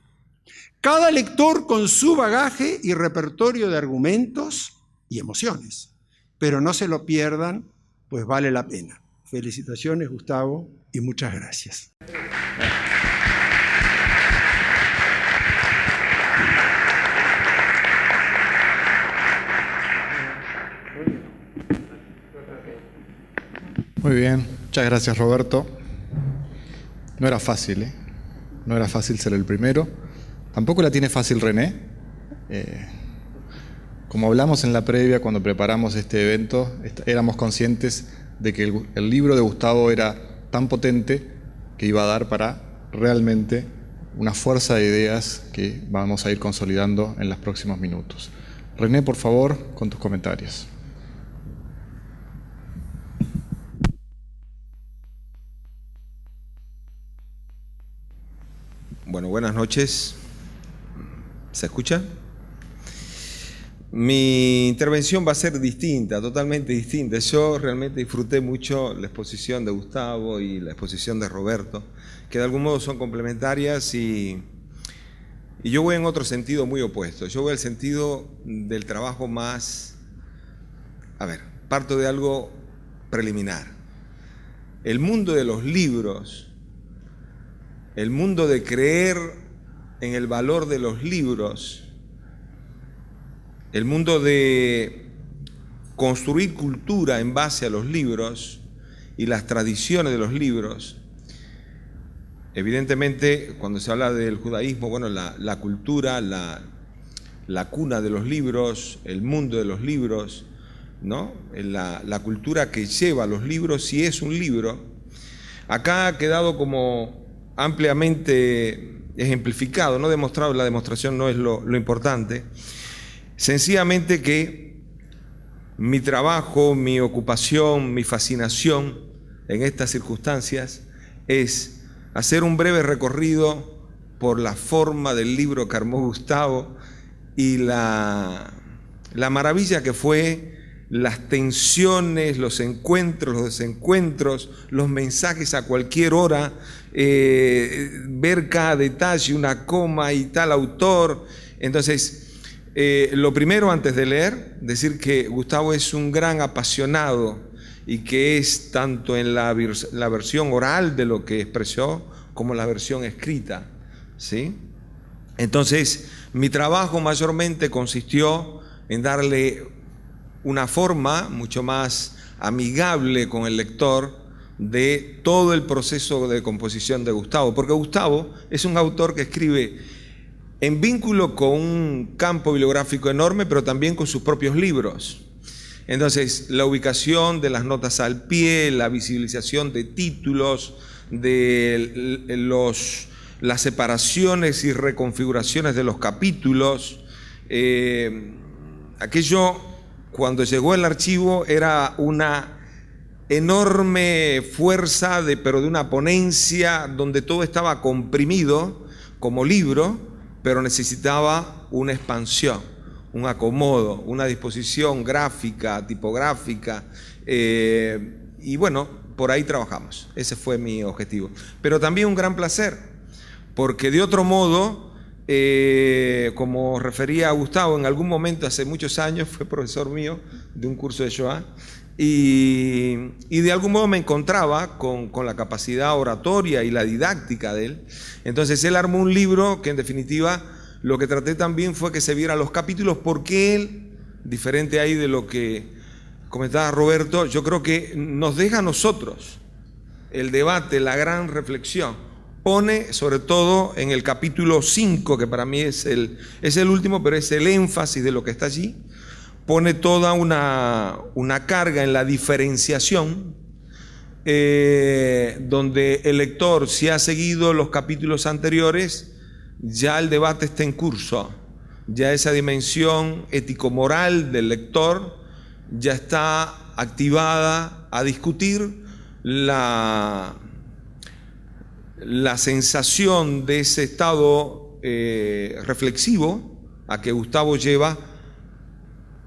Cada lector con su bagaje y repertorio de argumentos y emociones. Pero no se lo pierdan, pues vale la pena. Felicitaciones, Gustavo, y muchas gracias.
Muy bien, muchas gracias, Roberto. No era fácil, ¿eh? No era fácil ser el primero. Tampoco la tiene fácil René. Como hablamos en la previa, cuando preparamos este evento, éramos conscientes de que el libro de Gustavo era tan potente que iba a dar para realmente una fuerza de ideas que vamos a ir consolidando en los próximos minutos. René, por favor, con tus comentarios.
Bueno, buenas noches. ¿Se escucha? Mi intervención va a ser distinta, totalmente distinta. Yo realmente disfruté mucho la exposición de Gustavo y la exposición de Roberto, que de algún modo son complementarias y yo voy en otro sentido muy opuesto. Yo voy al sentido del trabajo más... parto de algo preliminar. El mundo de los libros, el mundo de creer en el valor de los libros, el mundo de construir cultura en base a los libros y las tradiciones de los libros. Evidentemente, cuando se habla del judaísmo, bueno, la cultura, la cuna de los libros, el mundo de los libros, ¿no? La cultura que lleva los libros, si es un libro, acá ha quedado como ampliamente ejemplificado, no demostrado, la demostración no es lo importante, sencillamente que mi trabajo, mi ocupación, mi fascinación en estas circunstancias es hacer un breve recorrido por la forma del libro que armó Gustavo y la maravilla que fue las tensiones, los encuentros, los desencuentros, los mensajes a cualquier hora, ver cada detalle, una coma y tal autor. Entonces, lo primero antes de leer, decir que Gustavo es un gran apasionado y que es tanto en la versión oral de lo que expresó como la versión escrita, ¿sí? Entonces, mi trabajo mayormente consistió en darle una forma mucho más amigable con el lector de todo el proceso de composición de Gustavo, porque Gustavo es un autor que escribe en vínculo con un campo bibliográfico enorme, pero también con sus propios libros. Entonces, la ubicación de las notas al pie, la visibilización de títulos, de las separaciones y reconfiguraciones de los capítulos, aquello, cuando llegó el archivo, era una enorme fuerza, pero de una ponencia donde todo estaba comprimido como libro, pero necesitaba una expansión, un acomodo, una disposición gráfica, tipográfica, y bueno, por ahí trabajamos. Ese fue mi objetivo. Pero también un gran placer, porque de otro modo, como refería a Gustavo, en algún momento, hace muchos años, fue profesor mío de un curso de Shoah, y de algún modo me encontraba con la capacidad oratoria y la didáctica de él. Entonces él armó un libro que en definitiva lo que traté también fue que se vieran los capítulos, porque él, diferente ahí de lo que comentaba Roberto, yo creo que nos deja a nosotros el debate, la gran reflexión. Pone sobre todo en el capítulo 5, que para mí es el último, pero es el énfasis de lo que está allí. Pone toda una carga en la diferenciación, donde el lector, si ha seguido los capítulos anteriores, ya el debate está en curso, ya esa dimensión ético-moral del lector ya está activada a discutir la sensación de ese estado reflexivo a que Gustavo lleva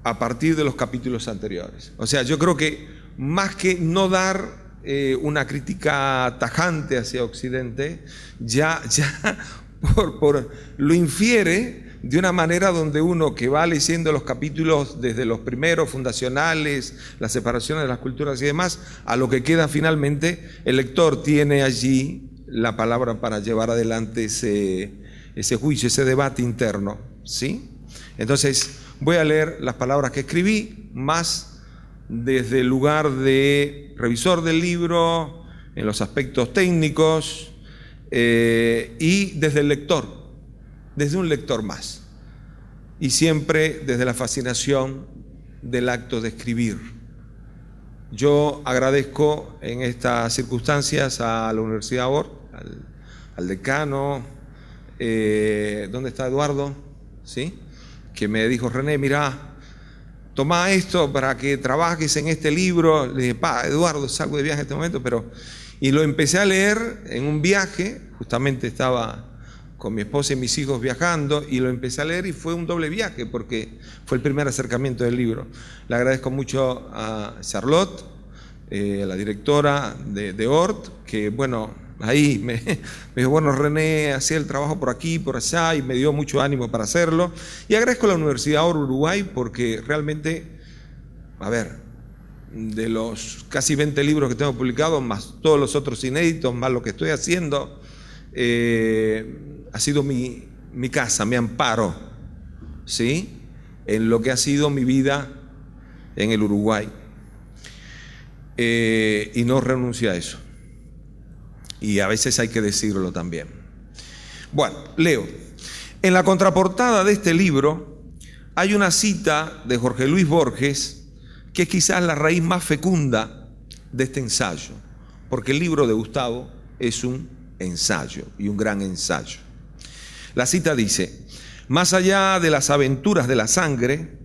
a partir de los capítulos anteriores. O sea, yo creo que más que no dar una crítica tajante hacia Occidente, ya por lo infiere de una manera donde uno que va leyendo los capítulos desde los primeros fundacionales, las separaciones de las culturas y demás, a lo que queda finalmente, el lector tiene allí la palabra para llevar adelante ese juicio, ese debate interno, ¿sí? Entonces, voy a leer las palabras que escribí, más desde el lugar de revisor del libro, en los aspectos técnicos, y desde el lector, desde un lector más, y siempre desde la fascinación del acto de escribir. Yo agradezco en estas circunstancias a la Universidad ORT, al decano, ¿dónde está Eduardo? ¿Sí? Que me dijo: René, mira, toma esto para que trabajes en este libro. Le dije: Eduardo, salgo de viaje en este momento, y lo empecé a leer en un viaje, justamente estaba con mi esposa y mis hijos viajando, y lo empecé a leer y fue un doble viaje, porque fue el primer acercamiento del libro. Le agradezco mucho a Charlotte, la directora de ORT, que bueno, ahí me dijo: bueno, René, hacía el trabajo por aquí, por allá, y me dio mucho ánimo para hacerlo. Y agradezco a la Universidad ORT Uruguay, porque realmente, a ver, de los casi 20 libros que tengo publicados, más todos los otros inéditos, más lo que estoy haciendo, ha sido mi casa, mi amparo, ¿sí?, en lo que ha sido mi vida en el Uruguay. Y no renuncio a eso. Y a veces hay que decirlo también. Bueno, leo. En la contraportada de este libro hay una cita de Jorge Luis Borges, que es quizás la raíz más fecunda de este ensayo, porque el libro de Gustavo es un ensayo y un gran ensayo. La cita dice: más allá de las aventuras de la sangre,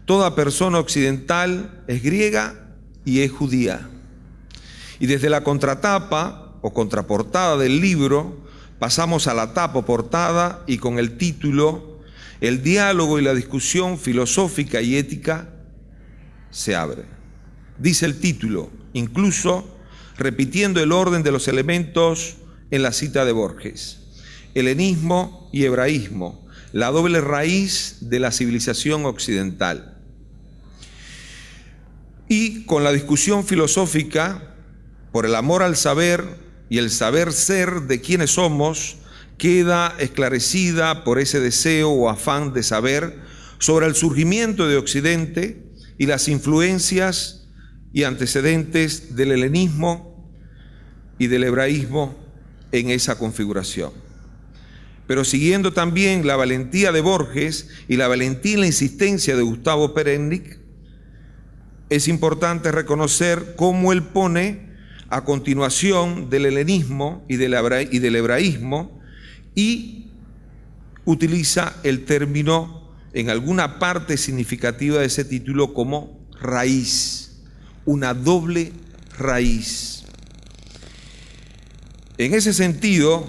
toda persona occidental es griega y es judía. Y desde la contratapa o contraportada del libro pasamos a la tapa o portada, y con el título "El diálogo y la discusión filosófica y ética" se abre. Dice el título, incluso repitiendo el orden de los elementos en la cita de Borges: helenismo y hebraísmo, la doble raíz de la civilización occidental. Y con la discusión filosófica por el amor al saber y el saber ser de quienes somos, queda esclarecida por ese deseo o afán de saber sobre el surgimiento de Occidente y las influencias y antecedentes del helenismo y del hebraísmo en esa configuración. Pero siguiendo también la valentía de Borges y la valentía y la insistencia de Gustavo Perednik, es importante reconocer cómo él pone a continuación del helenismo y del hebraísmo, y utiliza el término en alguna parte significativa de ese título como raíz, una doble raíz. En ese sentido,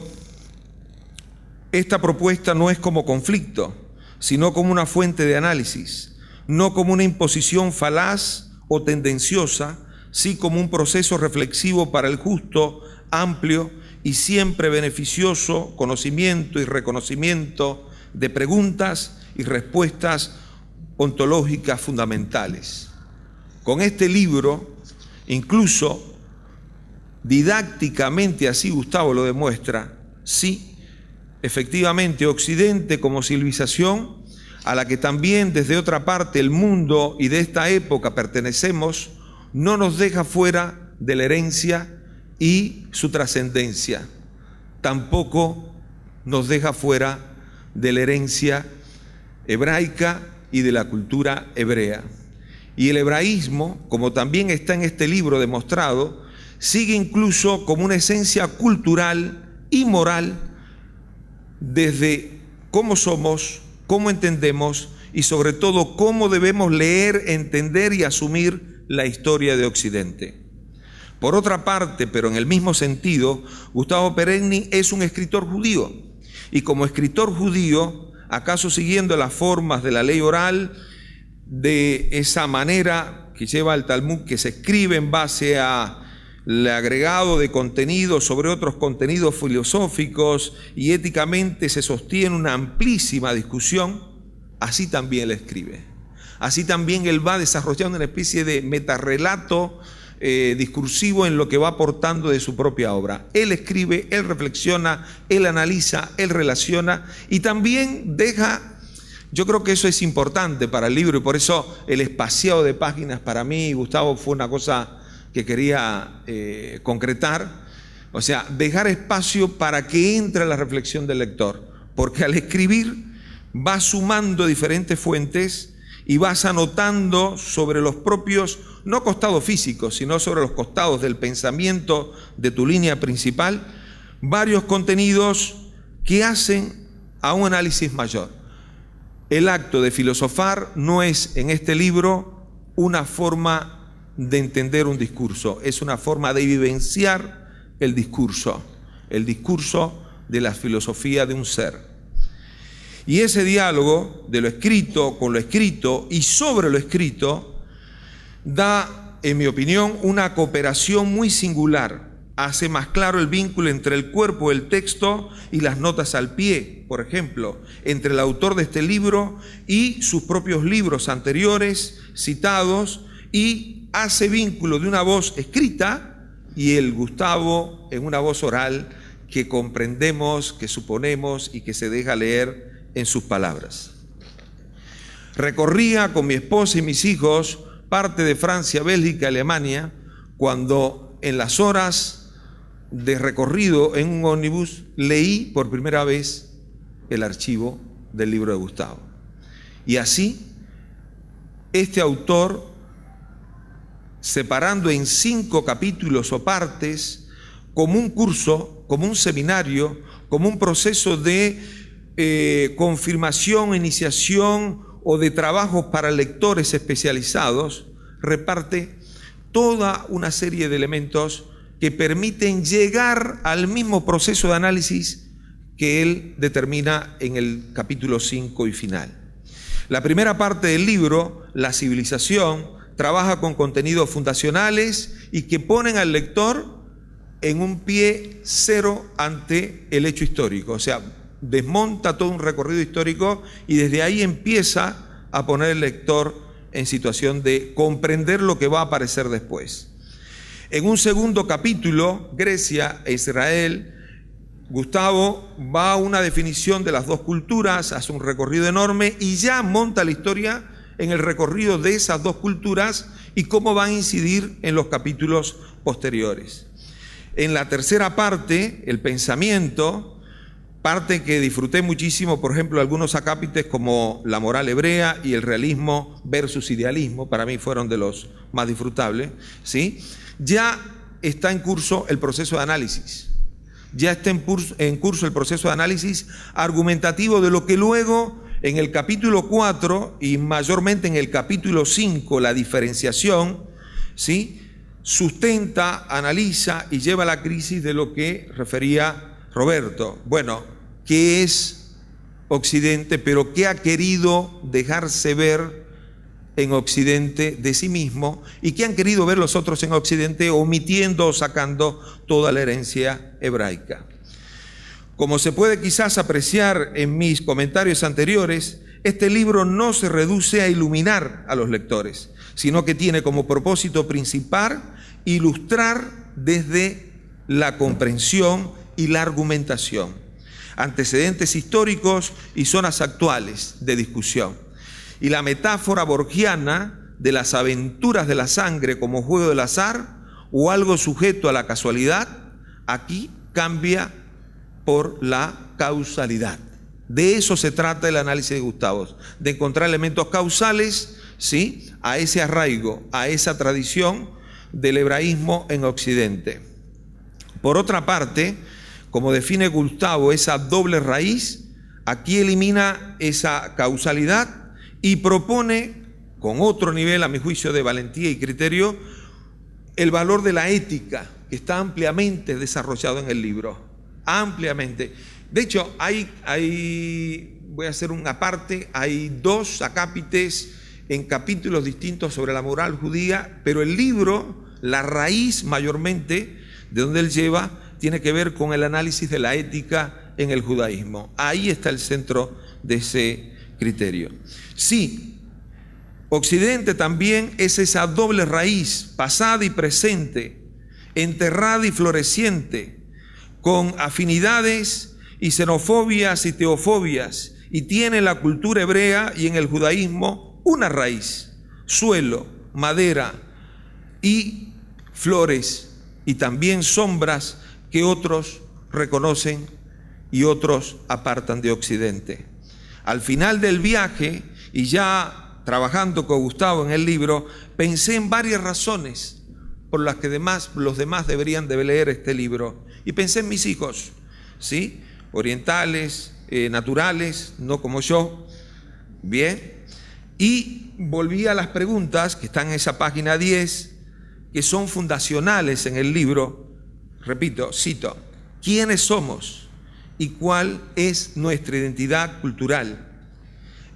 esta propuesta no es como conflicto, sino como una fuente de análisis, no como una imposición falaz o tendenciosa, sí como un proceso reflexivo para el justo, amplio y siempre beneficioso conocimiento y reconocimiento de preguntas y respuestas ontológicas fundamentales. Con este libro, incluso didácticamente, así Gustavo lo demuestra, sí, efectivamente, Occidente como civilización, a la que también desde otra parte el mundo y de esta época pertenecemos, no nos deja fuera de la herencia y su trascendencia. Tampoco nos deja fuera de la herencia hebraica y de la cultura hebrea. Y el hebraísmo, como también está en este libro demostrado, sigue incluso como una esencia cultural y moral desde cómo somos, cómo entendemos y sobre todo cómo debemos leer, entender y asumir la historia de Occidente. Por otra parte, pero en el mismo sentido, Gustavo Perednik es un escritor judío, y como escritor judío, acaso siguiendo las formas de la ley oral, de esa manera que lleva el Talmud, que se escribe en base a el agregado de contenidos sobre otros contenidos filosóficos y éticamente se sostiene una amplísima discusión, así también él escribe. Así también él va desarrollando una especie de metarrelato discursivo en lo que va aportando de su propia obra. Él escribe, él reflexiona, él analiza, él relaciona y también deja, yo creo que eso es importante para el libro y por eso el espaciado de páginas para mí, Gustavo, fue una cosa que quería concretar, o sea, dejar espacio para que entre la reflexión del lector, porque al escribir vas sumando diferentes fuentes y vas anotando sobre los propios, no costados físicos, sino sobre los costados del pensamiento de tu línea principal, varios contenidos que hacen a un análisis mayor. El acto de filosofar no es en este libro una forma de entender un discurso, es una forma de vivenciar el discurso de la filosofía de un ser. Y ese diálogo de lo escrito con lo escrito y sobre lo escrito da, en mi opinión, una cooperación muy singular. Hace más claro el vínculo entre el cuerpo del texto y las notas al pie, por ejemplo, entre el autor de este libro y sus propios libros anteriores citados y hace vínculo de una voz escrita y el Gustavo en una voz oral que comprendemos, que suponemos y que se deja leer en sus palabras. Recorría con mi esposa y mis hijos parte de Francia, Bélgica, Alemania, cuando en las horas de recorrido en un ómnibus leí por primera vez el archivo del libro de Gustavo. Y así, este autor, separando en 5 capítulos o partes, como un curso, como un seminario, como un proceso de confirmación, iniciación o de trabajos para lectores especializados, reparte toda una serie de elementos que permiten llegar al mismo proceso de análisis que él determina en el capítulo 5 y final. La primera parte del libro, La civilización, trabaja con contenidos fundacionales y que ponen al lector en un pie cero ante el hecho histórico. O sea, desmonta todo un recorrido histórico y desde ahí empieza a poner al lector en situación de comprender lo que va a aparecer después. En un segundo capítulo, Grecia e Israel, Gustavo va a una definición de las dos culturas, hace un recorrido enorme y ya monta la historia en el recorrido de esas dos culturas y cómo van a incidir en los capítulos posteriores. En la tercera parte, el pensamiento, parte que disfruté muchísimo, por ejemplo, algunos acápites como la moral hebrea y el realismo versus idealismo, para mí fueron de los más disfrutables, ¿sí? Ya está en curso el proceso de análisis. Ya está en curso el proceso de análisis argumentativo de lo que luego en el capítulo 4 y mayormente en el capítulo 5, la diferenciación, ¿sí?, sustenta, analiza y lleva a la crisis de lo que refería Roberto. Bueno, ¿qué es Occidente? Pero ¿qué ha querido dejarse ver en Occidente de sí mismo y qué han querido ver los otros en Occidente, omitiendo o sacando toda la herencia hebraica? Como se puede quizás apreciar en mis comentarios anteriores, este libro no se reduce a iluminar a los lectores, sino que tiene como propósito principal ilustrar desde la comprensión y la argumentación, antecedentes históricos y zonas actuales de discusión. Y la metáfora borgiana de las aventuras de la sangre como juego del azar o algo sujeto a la casualidad, aquí cambia por la causalidad. De eso se trata el análisis de Gustavo, de encontrar elementos causales, ¿sí?, a ese arraigo, a esa tradición del hebraísmo en Occidente. Por otra parte, como define Gustavo esa doble raíz, aquí elimina esa causalidad y propone, con otro nivel a mi juicio de valentía y criterio, el valor de la ética, que está ampliamente desarrollado en el libro, ampliamente. De hecho, voy a hacer una parte, hay 2 acápites en capítulos distintos sobre la moral judía, pero el libro, la raíz mayormente de donde él lleva, tiene que ver con el análisis de la ética en el judaísmo. Ahí está el centro de ese criterio. Sí, Occidente también es esa doble raíz, pasada y presente, enterrada y floreciente, con afinidades y xenofobias y teofobias, y tiene en la cultura hebrea y en el judaísmo una raíz, suelo, madera y flores, y también sombras que otros reconocen y otros apartan de Occidente. Al final del viaje, y ya trabajando con Gustavo en el libro, pensé en varias razones por las que los demás deberían de leer este libro. Y pensé en mis hijos, ¿sí?, orientales, naturales, no como yo, bien. Y volví a las preguntas que están en esa página 10, que son fundacionales en el libro. Repito, cito: ¿quiénes somos y cuál es nuestra identidad cultural?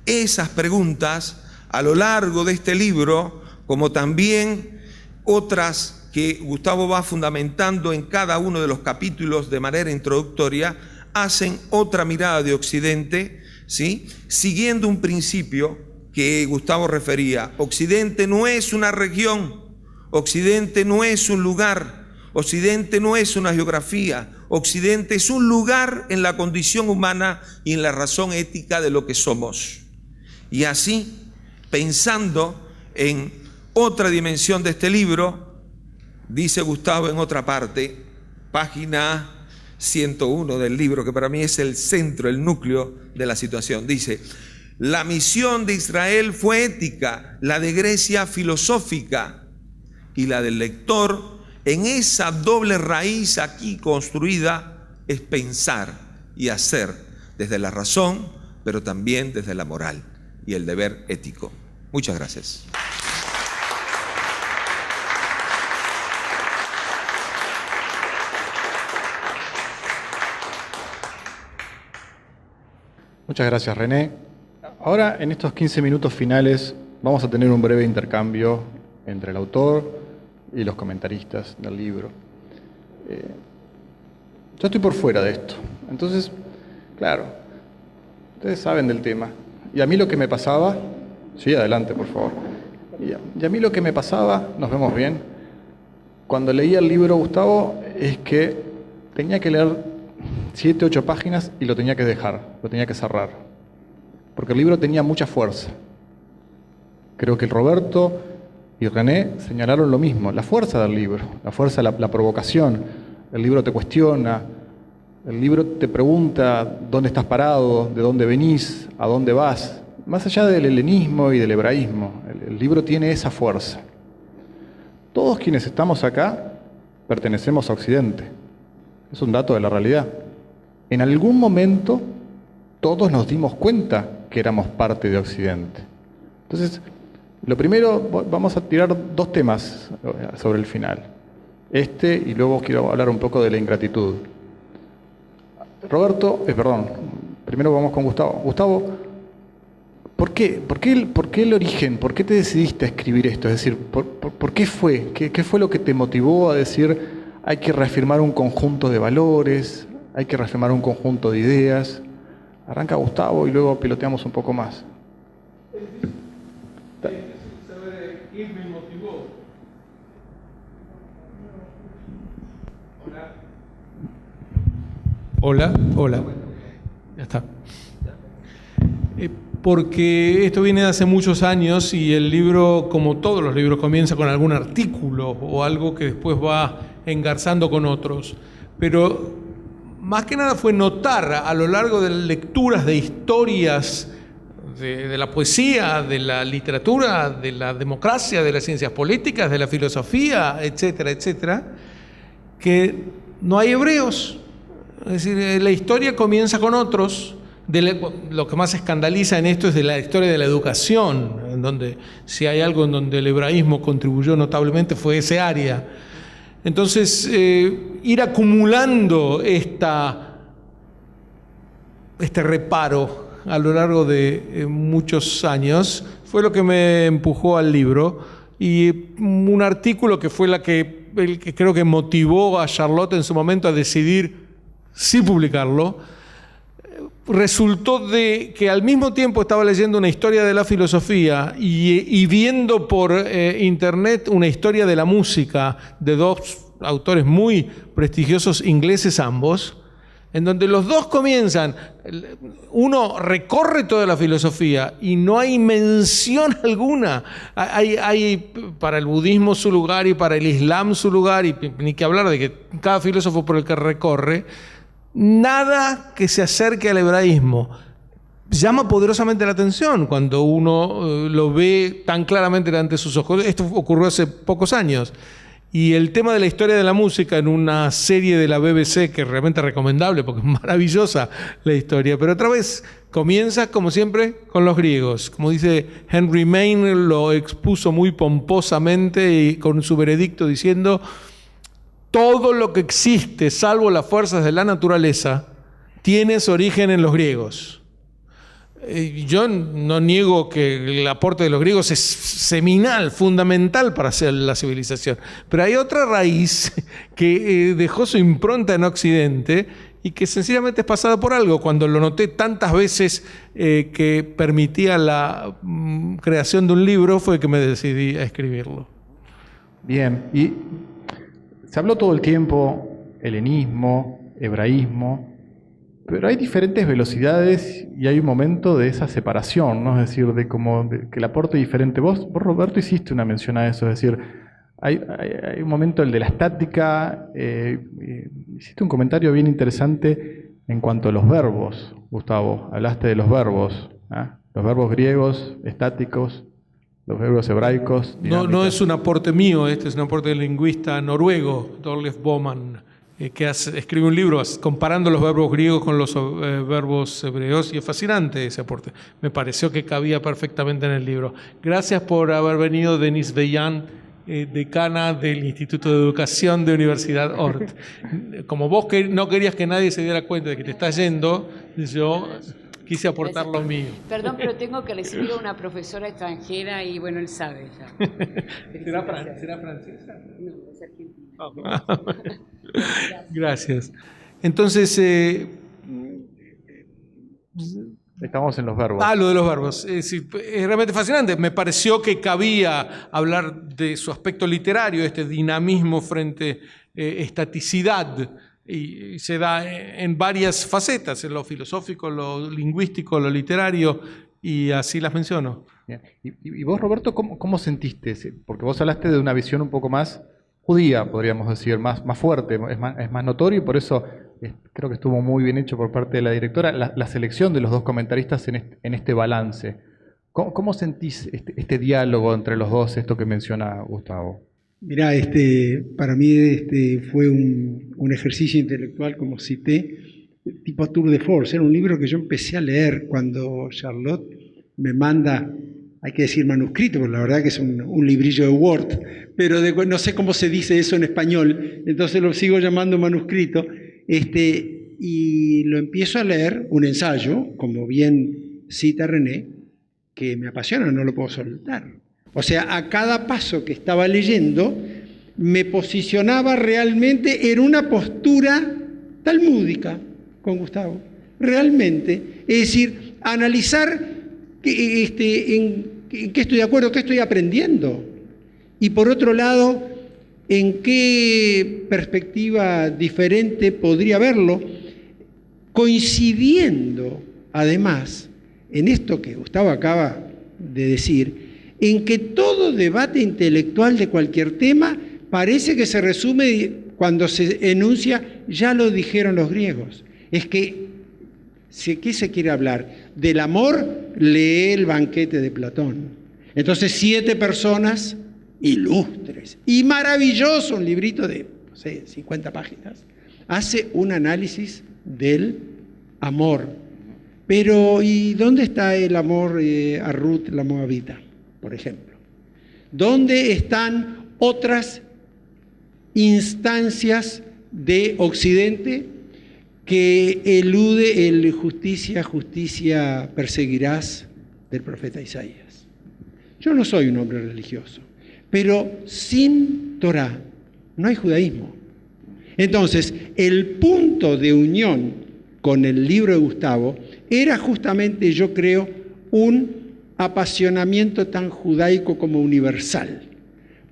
Esas preguntas a lo largo de este libro, como también otras que Gustavo va fundamentando en cada uno de los capítulos de manera introductoria, hacen otra mirada de Occidente, ¿sí?, siguiendo un principio que Gustavo refería. Occidente no es una región Occidente no es un lugar, Occidente no es una geografía, Occidente es un lugar en la condición humana y en la razón ética de lo que somos. Y así, pensando en otra dimensión de este libro, dice Gustavo en otra parte, página 101 del libro, que para mí es el centro, el núcleo de la situación, dice: la misión de Israel fue ética, la de Grecia filosófica, y la del lector, en esa doble raíz aquí construida, es pensar y hacer desde la razón, pero también desde la moral y el deber ético. Muchas gracias.
Muchas gracias, René. Ahora, en estos 15 minutos finales, vamos a tener un breve intercambio entre el autor y los comentaristas del libro. Yo estoy por fuera de esto. Entonces, claro, ustedes saben del tema. Y a mí lo que me pasaba... Sí, adelante, por favor. Y a mí lo que me pasaba, nos vemos bien, cuando leía el libro, Gustavo, es que tenía que leer 7, 8 páginas y lo tenía que dejar, lo tenía que cerrar. Porque el libro tenía mucha fuerza. Creo que Roberto y René señalaron lo mismo, la fuerza del libro, la fuerza, la provocación. El libro te cuestiona, el libro te pregunta dónde estás parado, de dónde venís, a dónde vas. Más allá del helenismo y del hebraísmo, el libro tiene esa fuerza. Todos quienes estamos acá pertenecemos a Occidente. Es un dato de la realidad. En algún momento todos nos dimos cuenta que éramos parte de Occidente. Entonces, lo primero, vamos a tirar 2 temas sobre el final. Y luego quiero hablar un poco de la ingratitud. Primero vamos con Gustavo. Gustavo, ¿por qué el origen? ¿Por qué te decidiste a escribir esto? Es decir, ¿por qué fue? ¿Qué fue lo que te motivó a decir hay que reafirmar un conjunto de valores, hay que reafirmar un conjunto de ideas? Arranca Gustavo y luego piloteamos un poco más.
¿Qué me motivó? Hola. Ya está. Porque esto viene de hace muchos años y el libro, como todos los libros, comienza con algún artículo o algo que después va engarzando con otros. Pero más que nada fue notar a lo largo de lecturas de historias de la poesía, de la literatura, de la democracia, de las ciencias políticas, de la filosofía, etcétera, etcétera, que no hay hebreos. Es decir, la historia comienza con otros. Lo que más escandaliza en esto es de la historia de la educación, en donde si hay algo en donde el hebraísmo contribuyó notablemente fue ese área. Entonces, ir acumulando este reparo a lo largo de muchos años fue lo que me empujó al libro, y un artículo que fue el que creo que motivó a Charlotte en su momento a decidir sí publicarlo. Resultó de que al mismo tiempo estaba leyendo una historia de la filosofía y viendo por internet una historia de la música de 2 autores muy prestigiosos ingleses ambos, en donde los dos comienzan, uno recorre toda la filosofía y no hay mención alguna. Hay para el budismo su lugar y para el islam su lugar, y ni que hablar de que cada filósofo por el que recorre, nada que se acerque al hebraísmo. Llama poderosamente la atención cuando uno lo ve tan claramente delante de sus ojos. Esto ocurrió hace pocos años. Y el tema de la historia de la música en una serie de la BBC, que es realmente recomendable porque es maravillosa la historia, pero otra vez comienza, como siempre, con los griegos. Como dice Henry Maine, lo expuso muy pomposamente y con su veredicto diciendo: todo lo que existe, salvo las fuerzas de la naturaleza, tiene su origen en los griegos. Yo no niego que el aporte de los griegos es seminal, fundamental para hacer la civilización, pero hay otra raíz que dejó su impronta en Occidente y que sencillamente es pasada por algo. Cuando lo noté tantas veces que permitía la creación de un libro, fue que me decidí a escribirlo.
Bien, y se habló todo el tiempo helenismo, hebraísmo, pero hay diferentes velocidades y hay un momento de esa separación, ¿no? Es decir, que el aporte es diferente. Vos, Roberto, hiciste una mención a eso, es decir, hay un momento, el de la estática, hiciste un comentario bien interesante en cuanto a los verbos, Gustavo, hablaste de los verbos, ¿ah? Los verbos griegos, estáticos, los verbos hebraicos.
No es un aporte mío, este es un aporte del lingüista noruego, Thorleif Boman, que escribe un libro comparando los verbos griegos con los verbos hebreos, y es fascinante ese aporte. Me pareció que cabía perfectamente en el libro. Gracias por haber venido, Denise Veillant, decana del Instituto de Educación de Universidad Ort. Como vos no querías que nadie se diera cuenta de que te estás yendo, yo quise aportar lo mío.
Perdón, pero tengo que recibir a una profesora extranjera y bueno, él sabe ya.
¿Será francesa?
No, es argentina.
Gracias. Entonces,
estamos en los verbos.
lo de los verbos. Es realmente fascinante. Me pareció que cabía hablar de su aspecto literario, este dinamismo frente estaticidad, y se da en varias facetas, en lo filosófico, lo lingüístico, lo literario, y así las menciono.
Bien. Y vos, Roberto, ¿cómo sentiste? Porque vos hablaste de una visión un poco más judía, podríamos decir, más fuerte, es más notorio, y por eso creo que estuvo muy bien hecho por parte de la directora la selección de los dos comentaristas en este balance. ¿Cómo sentís este diálogo entre los dos, esto que menciona Gustavo?
Mirá, para mí fue un ejercicio intelectual, como cité, tipo tour de force. Era un libro que yo empecé a leer cuando Charlotte me manda, hay que decir manuscrito, porque la verdad que es un librillo de Word, pero no sé cómo se dice eso en español, entonces lo sigo llamando manuscrito, y lo empiezo a leer, un ensayo, como bien cita René, que me apasiona, no lo puedo soltar. O sea, a cada paso que estaba leyendo, me posicionaba realmente en una postura talmúdica con Gustavo. Realmente. Es decir, analizar en qué estoy de acuerdo, qué estoy aprendiendo. Y por otro lado, en qué perspectiva diferente podría verlo, coincidiendo además en esto que Gustavo acaba de decir, en que todo debate intelectual de cualquier tema parece que se resume cuando se enuncia, ya lo dijeron los griegos. Es que, ¿qué se quiere hablar? Del amor, lee el banquete de Platón. Entonces 7 personas ilustres y maravilloso, un librito de, no sé, 50 páginas, hace un análisis del amor. Pero, ¿y dónde está el amor a Ruth la Moabita, por ejemplo? ¿Dónde están otras instancias de Occidente que elude el justicia perseguirás del profeta Isaías? Yo no soy un hombre religioso, pero sin Torá no hay judaísmo. Entonces, el punto de unión con el libro de Gustavo era justamente, yo creo, un apasionamiento tan judaico como universal.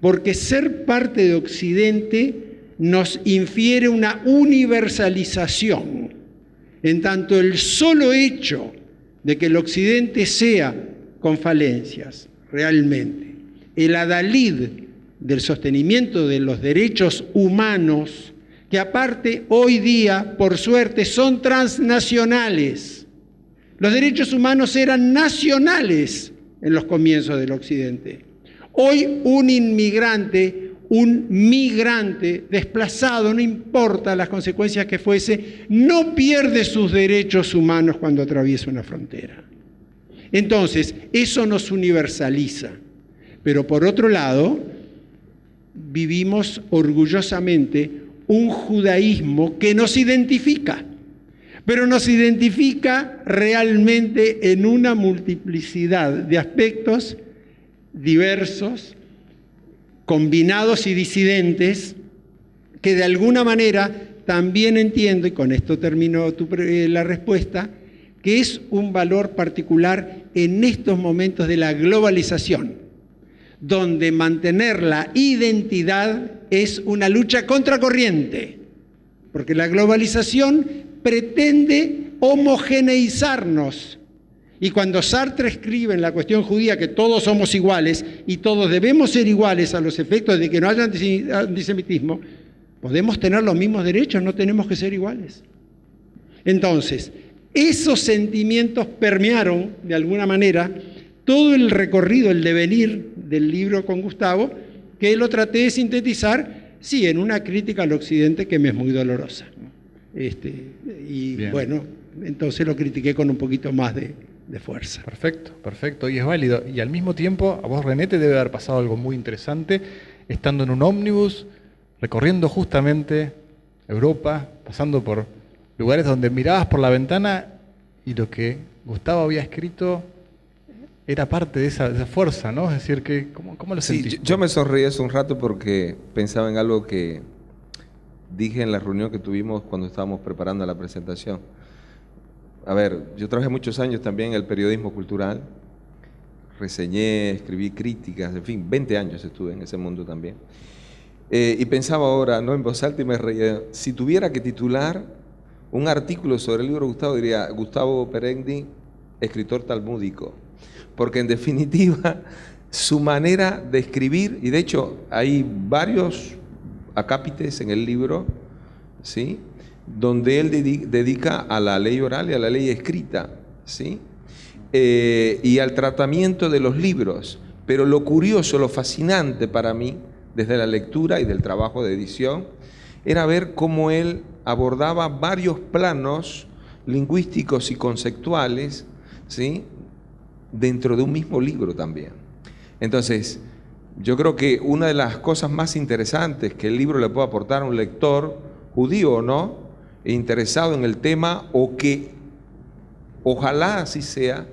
Porque ser parte de Occidente nos infiere una universalización. En tanto, el solo hecho de que el Occidente sea, con falencias, realmente, el adalid del sostenimiento de los derechos humanos, que aparte hoy día, por suerte, son transnacionales. Los derechos humanos eran nacionales en los comienzos del Occidente. Hoy un inmigrante, un migrante desplazado, no importa las consecuencias que fuese, no pierde sus derechos humanos cuando atraviesa una frontera. Entonces, eso nos universaliza. Pero por otro lado, vivimos orgullosamente un judaísmo que nos identifica, pero nos identifica realmente en una multiplicidad de aspectos diversos, combinados y disidentes, que de alguna manera también entiendo, y con esto termino la respuesta, que es un valor particular en estos momentos de la globalización, donde mantener la identidad es una lucha contracorriente, porque la globalización pretende homogeneizarnos. Y cuando Sartre escribe en La cuestión judía que todos somos iguales y todos debemos ser iguales a los efectos de que no haya antisemitismo, podemos tener los mismos derechos, no tenemos que ser iguales. Entonces, esos sentimientos permearon, de alguna manera, todo el recorrido, el devenir del libro con Gustavo, que lo traté de sintetizar, sí, en una crítica al Occidente que me es muy dolorosa.
Bien.
Bueno, entonces lo critiqué con un poquito más de fuerza.
Perfecto, perfecto, y es válido. Y al mismo tiempo, a vos, René, te debe haber pasado algo muy interesante, estando en un ómnibus, recorriendo justamente Europa, pasando por lugares donde mirabas por la ventana y lo que Gustavo había escrito era parte de esa fuerza, ¿no? Es decir, ¿cómo lo sentiste?
Sí, yo me sonreí hace un rato porque pensaba en algo que dije en la reunión que tuvimos cuando estábamos preparando la presentación. A ver, yo trabajé muchos años también en el periodismo cultural, reseñé, escribí críticas, en fin, 20 años estuve en ese mundo también. Y pensaba ahora, no en voz alta, y me reía, si tuviera que titular un artículo sobre el libro de Gustavo, diría Gustavo Peregni, escritor talmúdico, porque en definitiva su manera de escribir, y de hecho hay varios acápites en el libro, ¿sí?, donde él dedica a la ley oral y a la ley escrita, ¿sí?, y al tratamiento de los libros. Pero lo curioso, lo fascinante para mí, desde la lectura y del trabajo de edición, era ver cómo él abordaba varios planos lingüísticos y conceptuales, ¿sí?, dentro de un mismo libro también. Entonces, yo creo que una de las cosas más interesantes que el libro le puede aportar a un lector, judío o no, interesado en el tema, o que ojalá así sea,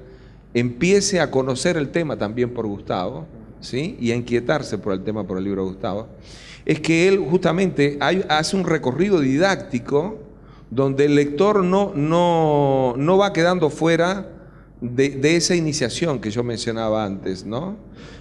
empiece a conocer el tema también por Gustavo, ¿sí?, y a inquietarse por el tema, por el libro de Gustavo, es que él justamente hace un recorrido didáctico donde el lector no va quedando fuera de esa iniciación que yo mencionaba antes, ¿no?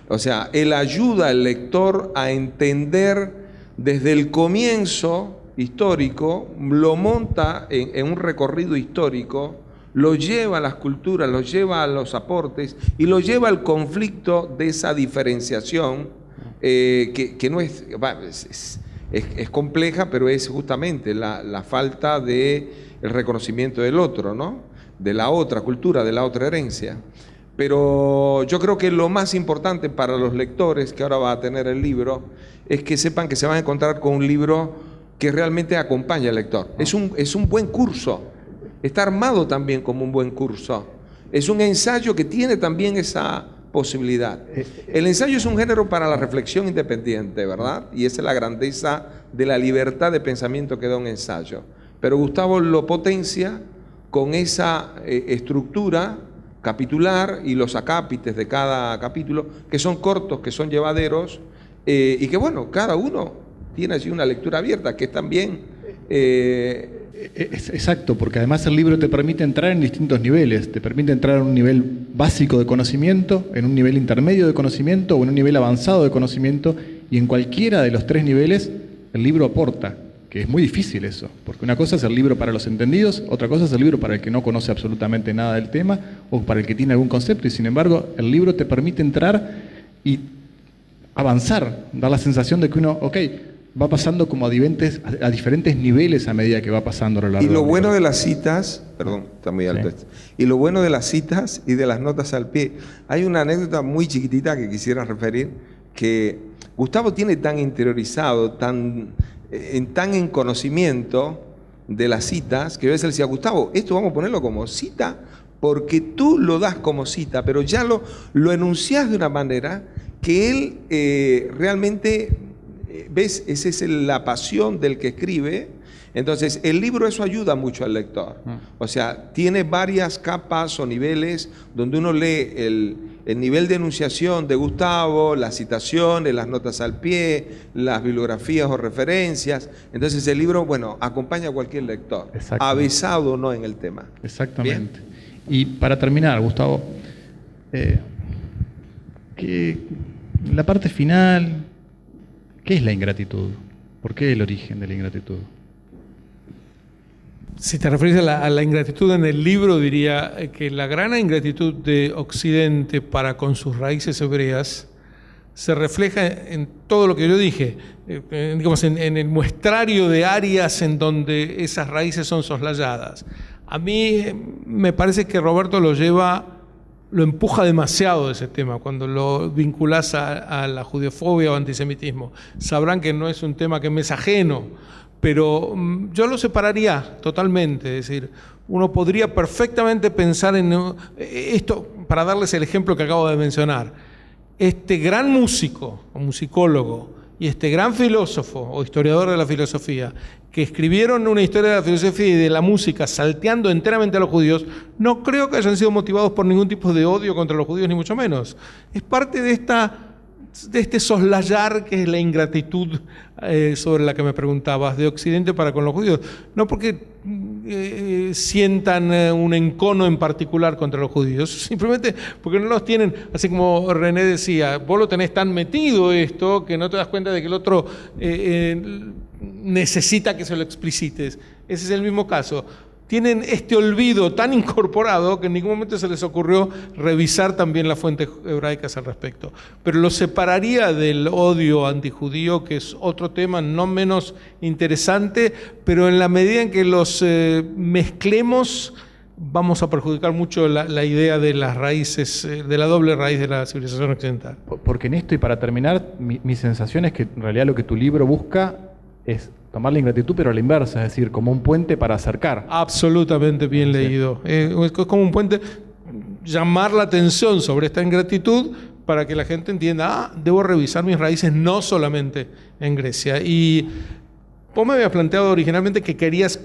O sea, él ayuda al lector a entender desde el comienzo histórico, lo monta en un recorrido histórico, lo lleva a las culturas, lo lleva a los aportes y lo lleva al conflicto de esa diferenciación que no es compleja, pero es justamente la falta de el reconocimiento del otro, ¿no?, de la otra cultura, de la otra herencia. Pero yo creo que lo más importante para los lectores que ahora va a tener el libro es que sepan que se van a encontrar con un libro que realmente acompaña al lector. Es un buen curso, está armado también como un buen curso. Es un ensayo que tiene también esa posibilidad. El ensayo es un género para la reflexión independiente, ¿verdad? Y esa es la grandeza de la libertad de pensamiento que da un ensayo. Pero Gustavo lo potencia con esa estructura capitular y los acápites de cada capítulo, que son cortos, que son llevaderos, y que bueno, cada uno tiene allí una lectura abierta, que es también...
Exacto, porque además el libro te permite entrar en distintos niveles, te permite entrar en un nivel básico de conocimiento, en un nivel intermedio de conocimiento o en un nivel avanzado de conocimiento, y en cualquiera de los tres niveles el libro aporta. Que es muy difícil eso, porque una cosa es el libro para los entendidos, otra cosa es el libro para el que no conoce absolutamente nada del tema o para el que tiene algún concepto, y sin embargo el libro te permite entrar y avanzar, dar la sensación de que uno, va pasando como a diferentes niveles a medida que va pasando a lo largo.
Y lo bueno de las citas, perdón, está muy alto esto, y lo bueno de las citas y de las notas al pie, hay una anécdota muy chiquitita que quisiera referir, que Gustavo tiene tan interiorizado, tan en conocimiento de las citas, que a veces le decía, Gustavo, esto vamos a ponerlo como cita, porque tú lo das como cita, pero ya lo enunciás de una manera que él realmente, ¿ves? Esa es la pasión del que escribe. Entonces, el libro eso ayuda mucho al lector. O sea, tiene varias capas o niveles donde uno lee el nivel de enunciación de Gustavo, las citaciones, las notas al pie, las bibliografías o referencias. Entonces, el libro, bueno, acompaña a cualquier lector, avesado o no en el tema.
Exactamente. ¿Bien? Y para terminar, Gustavo, la parte final, ¿qué es la ingratitud? ¿Por qué el origen de la ingratitud?
Si te refieres a la ingratitud en el libro, diría que la gran ingratitud de Occidente para con sus raíces hebreas se refleja en todo lo que yo dije, digamos, en el muestrario de áreas en donde esas raíces son soslayadas. A mí me parece que Roberto lo empuja demasiado de ese tema cuando lo vinculás a la judeofobia o antisemitismo. Sabrán que no es un tema que me es ajeno, pero yo lo separaría totalmente. Es decir, uno podría perfectamente pensar en esto, para darles el ejemplo que acabo de mencionar. Este gran músico o musicólogo y este gran filósofo o historiador de la filosofía que escribieron una historia de la filosofía y de la música salteando enteramente a los judíos, no creo que hayan sido motivados por ningún tipo de odio contra los judíos, ni mucho menos. Es parte de este soslayar que es la ingratitud sobre la que me preguntabas, de Occidente para con los judíos. No porque sientan un encono en particular contra los judíos, simplemente porque no los tienen, así como René decía, vos lo tenés tan metido esto que no te das cuenta de que el otro necesita que se lo explicites. Ese es el mismo caso. Tienen este olvido tan incorporado que en ningún momento se les ocurrió revisar también las fuentes hebraicas al respecto. Pero lo separaría del odio antijudío, que es otro tema no menos interesante, pero en la medida en que los mezclemos, vamos a perjudicar mucho la idea de las raíces, de la doble raíz de la civilización occidental.
Porque en esto, y para terminar, mi sensación es que en realidad lo que tu libro busca es tomar la ingratitud, pero a la inversa, es decir, como un puente para acercar.
Absolutamente bien leído. Es como un puente, llamar la atención sobre esta ingratitud para que la gente entienda, debo revisar mis raíces no solamente en Grecia. Y vos me habías planteado originalmente que querías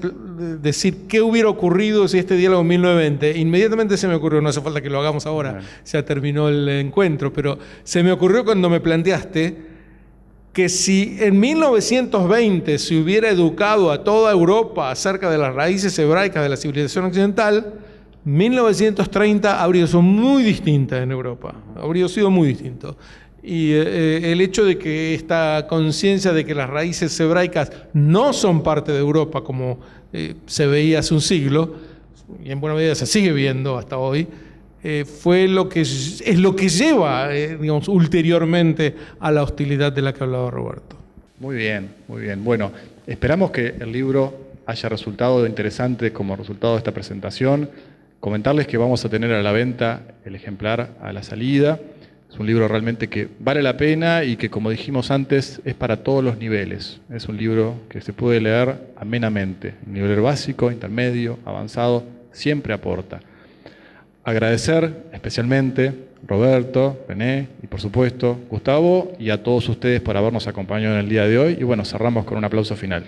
decir qué hubiera ocurrido si este diálogo en 1920. Inmediatamente se me ocurrió, no hace falta que lo hagamos ahora, ya terminó el encuentro, pero se me ocurrió cuando me planteaste que si en 1920 se hubiera educado a toda Europa acerca de las raíces hebraicas de la civilización occidental, 1930 habría sido muy distinta en Europa, habría sido muy distinto. Y el hecho de que esta conciencia de que las raíces hebraicas no son parte de Europa como se veía hace un siglo, y en buena medida se sigue viendo hasta hoy, fue lo que lleva, digamos, ulteriormente a la hostilidad de la que hablaba Roberto.
Muy bien, muy bien. Bueno, esperamos que el libro haya resultado interesante como resultado de esta presentación. Comentarles que vamos a tener a la venta el ejemplar a la salida. Es un libro realmente que vale la pena y que, como dijimos antes, es para todos los niveles. Es un libro que se puede leer amenamente. Nivel básico, intermedio, avanzado, siempre aporta. Agradecer especialmente Roberto, René y por supuesto Gustavo y a todos ustedes por habernos acompañado en el día de hoy. Y bueno, cerramos con un aplauso final.